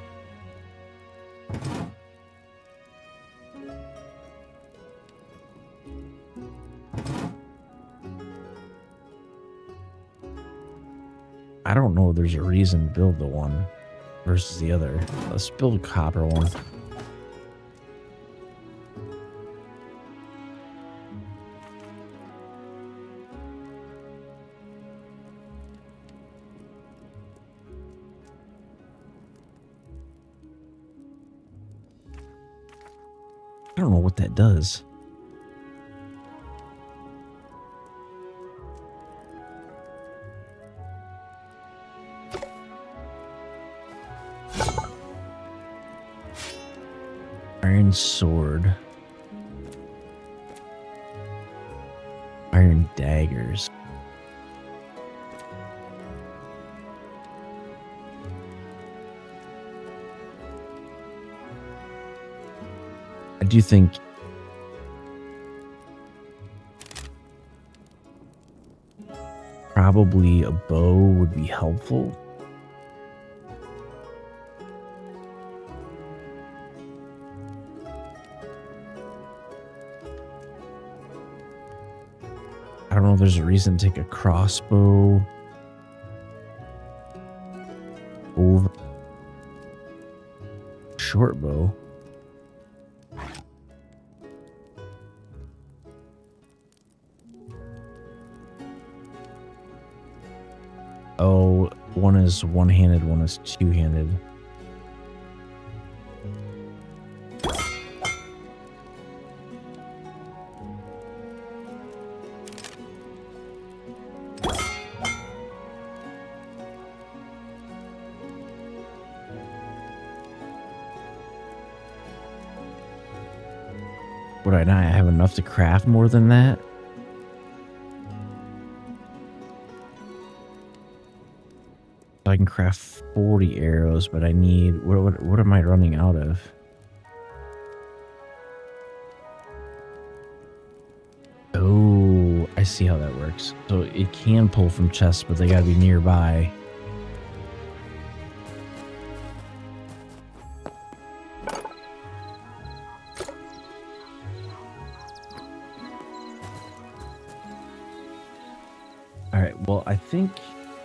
I don't know if there's a reason to build the one versus the other. Let's build a copper one. I don't know what that does. Iron sword. Iron daggers. I do think probably a bow would be helpful. I don't know if there's a reason to take a crossbow over short bow. Oh, one is one-handed, one is two-handed. Would I not have enough to craft more than that? I can craft 40 arrows, but I need... What am I running out of? Oh, I see how that works. So it can pull from chests, but they gotta be nearby.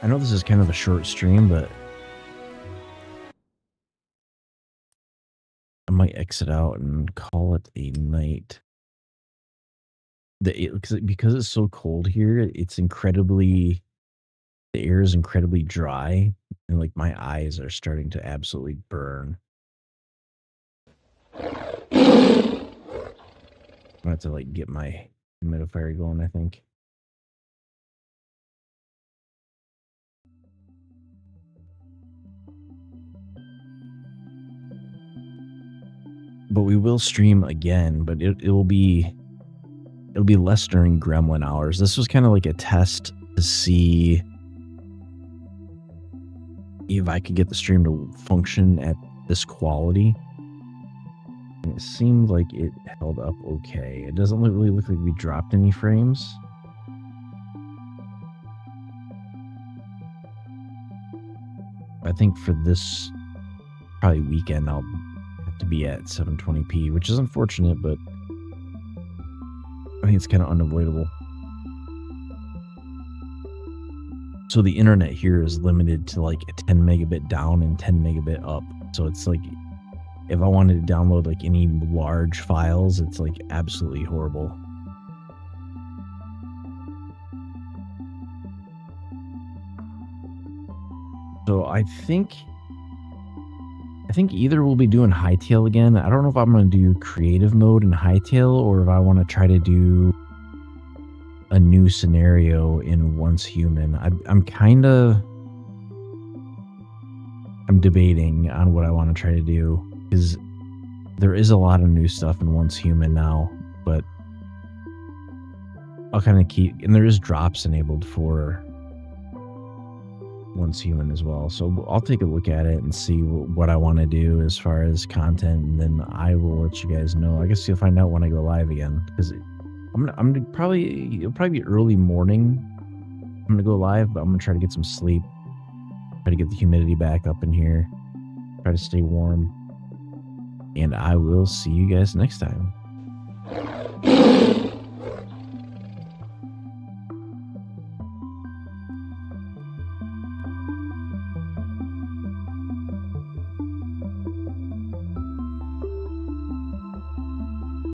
I know this is kind of a short stream, but I might exit out and call it a night. Because it's so cold here, the air is incredibly dry, and like my eyes are starting to absolutely burn. I'm gonna have to like get my humidifier going, I think. But we will stream again, but it'll be less during gremlin hours. This was kind of like a test to see if I could get the stream to function at this quality. And it seemed like it held up okay. It doesn't really look like we dropped any frames. I think for this probably weekend, I'll have to be at 720p, which is unfortunate, but I think it's kind of unavoidable. So the internet here is limited to like a 10 megabit down and 10 megabit up. So it's like, if I wanted to download like any large files, it's like absolutely horrible. So I think either we'll be doing Hytale again. I don't know if I'm going to do creative mode in Hytale or if I want to try to do a new scenario in Once Human. I'm debating on what I want to try to do, because there is a lot of new stuff in Once Human now, but I'll kind of keep, and there is drops enabled for Once Human as well. So I'll take a look at it and see what I want to do as far as content, and then I will let you guys know. I guess you'll find out when I go live again, because it'll probably be early morning. I'm gonna go live, but I'm gonna try to get some sleep, try to get the humidity back up in here, try to stay warm, and I will see you guys next time.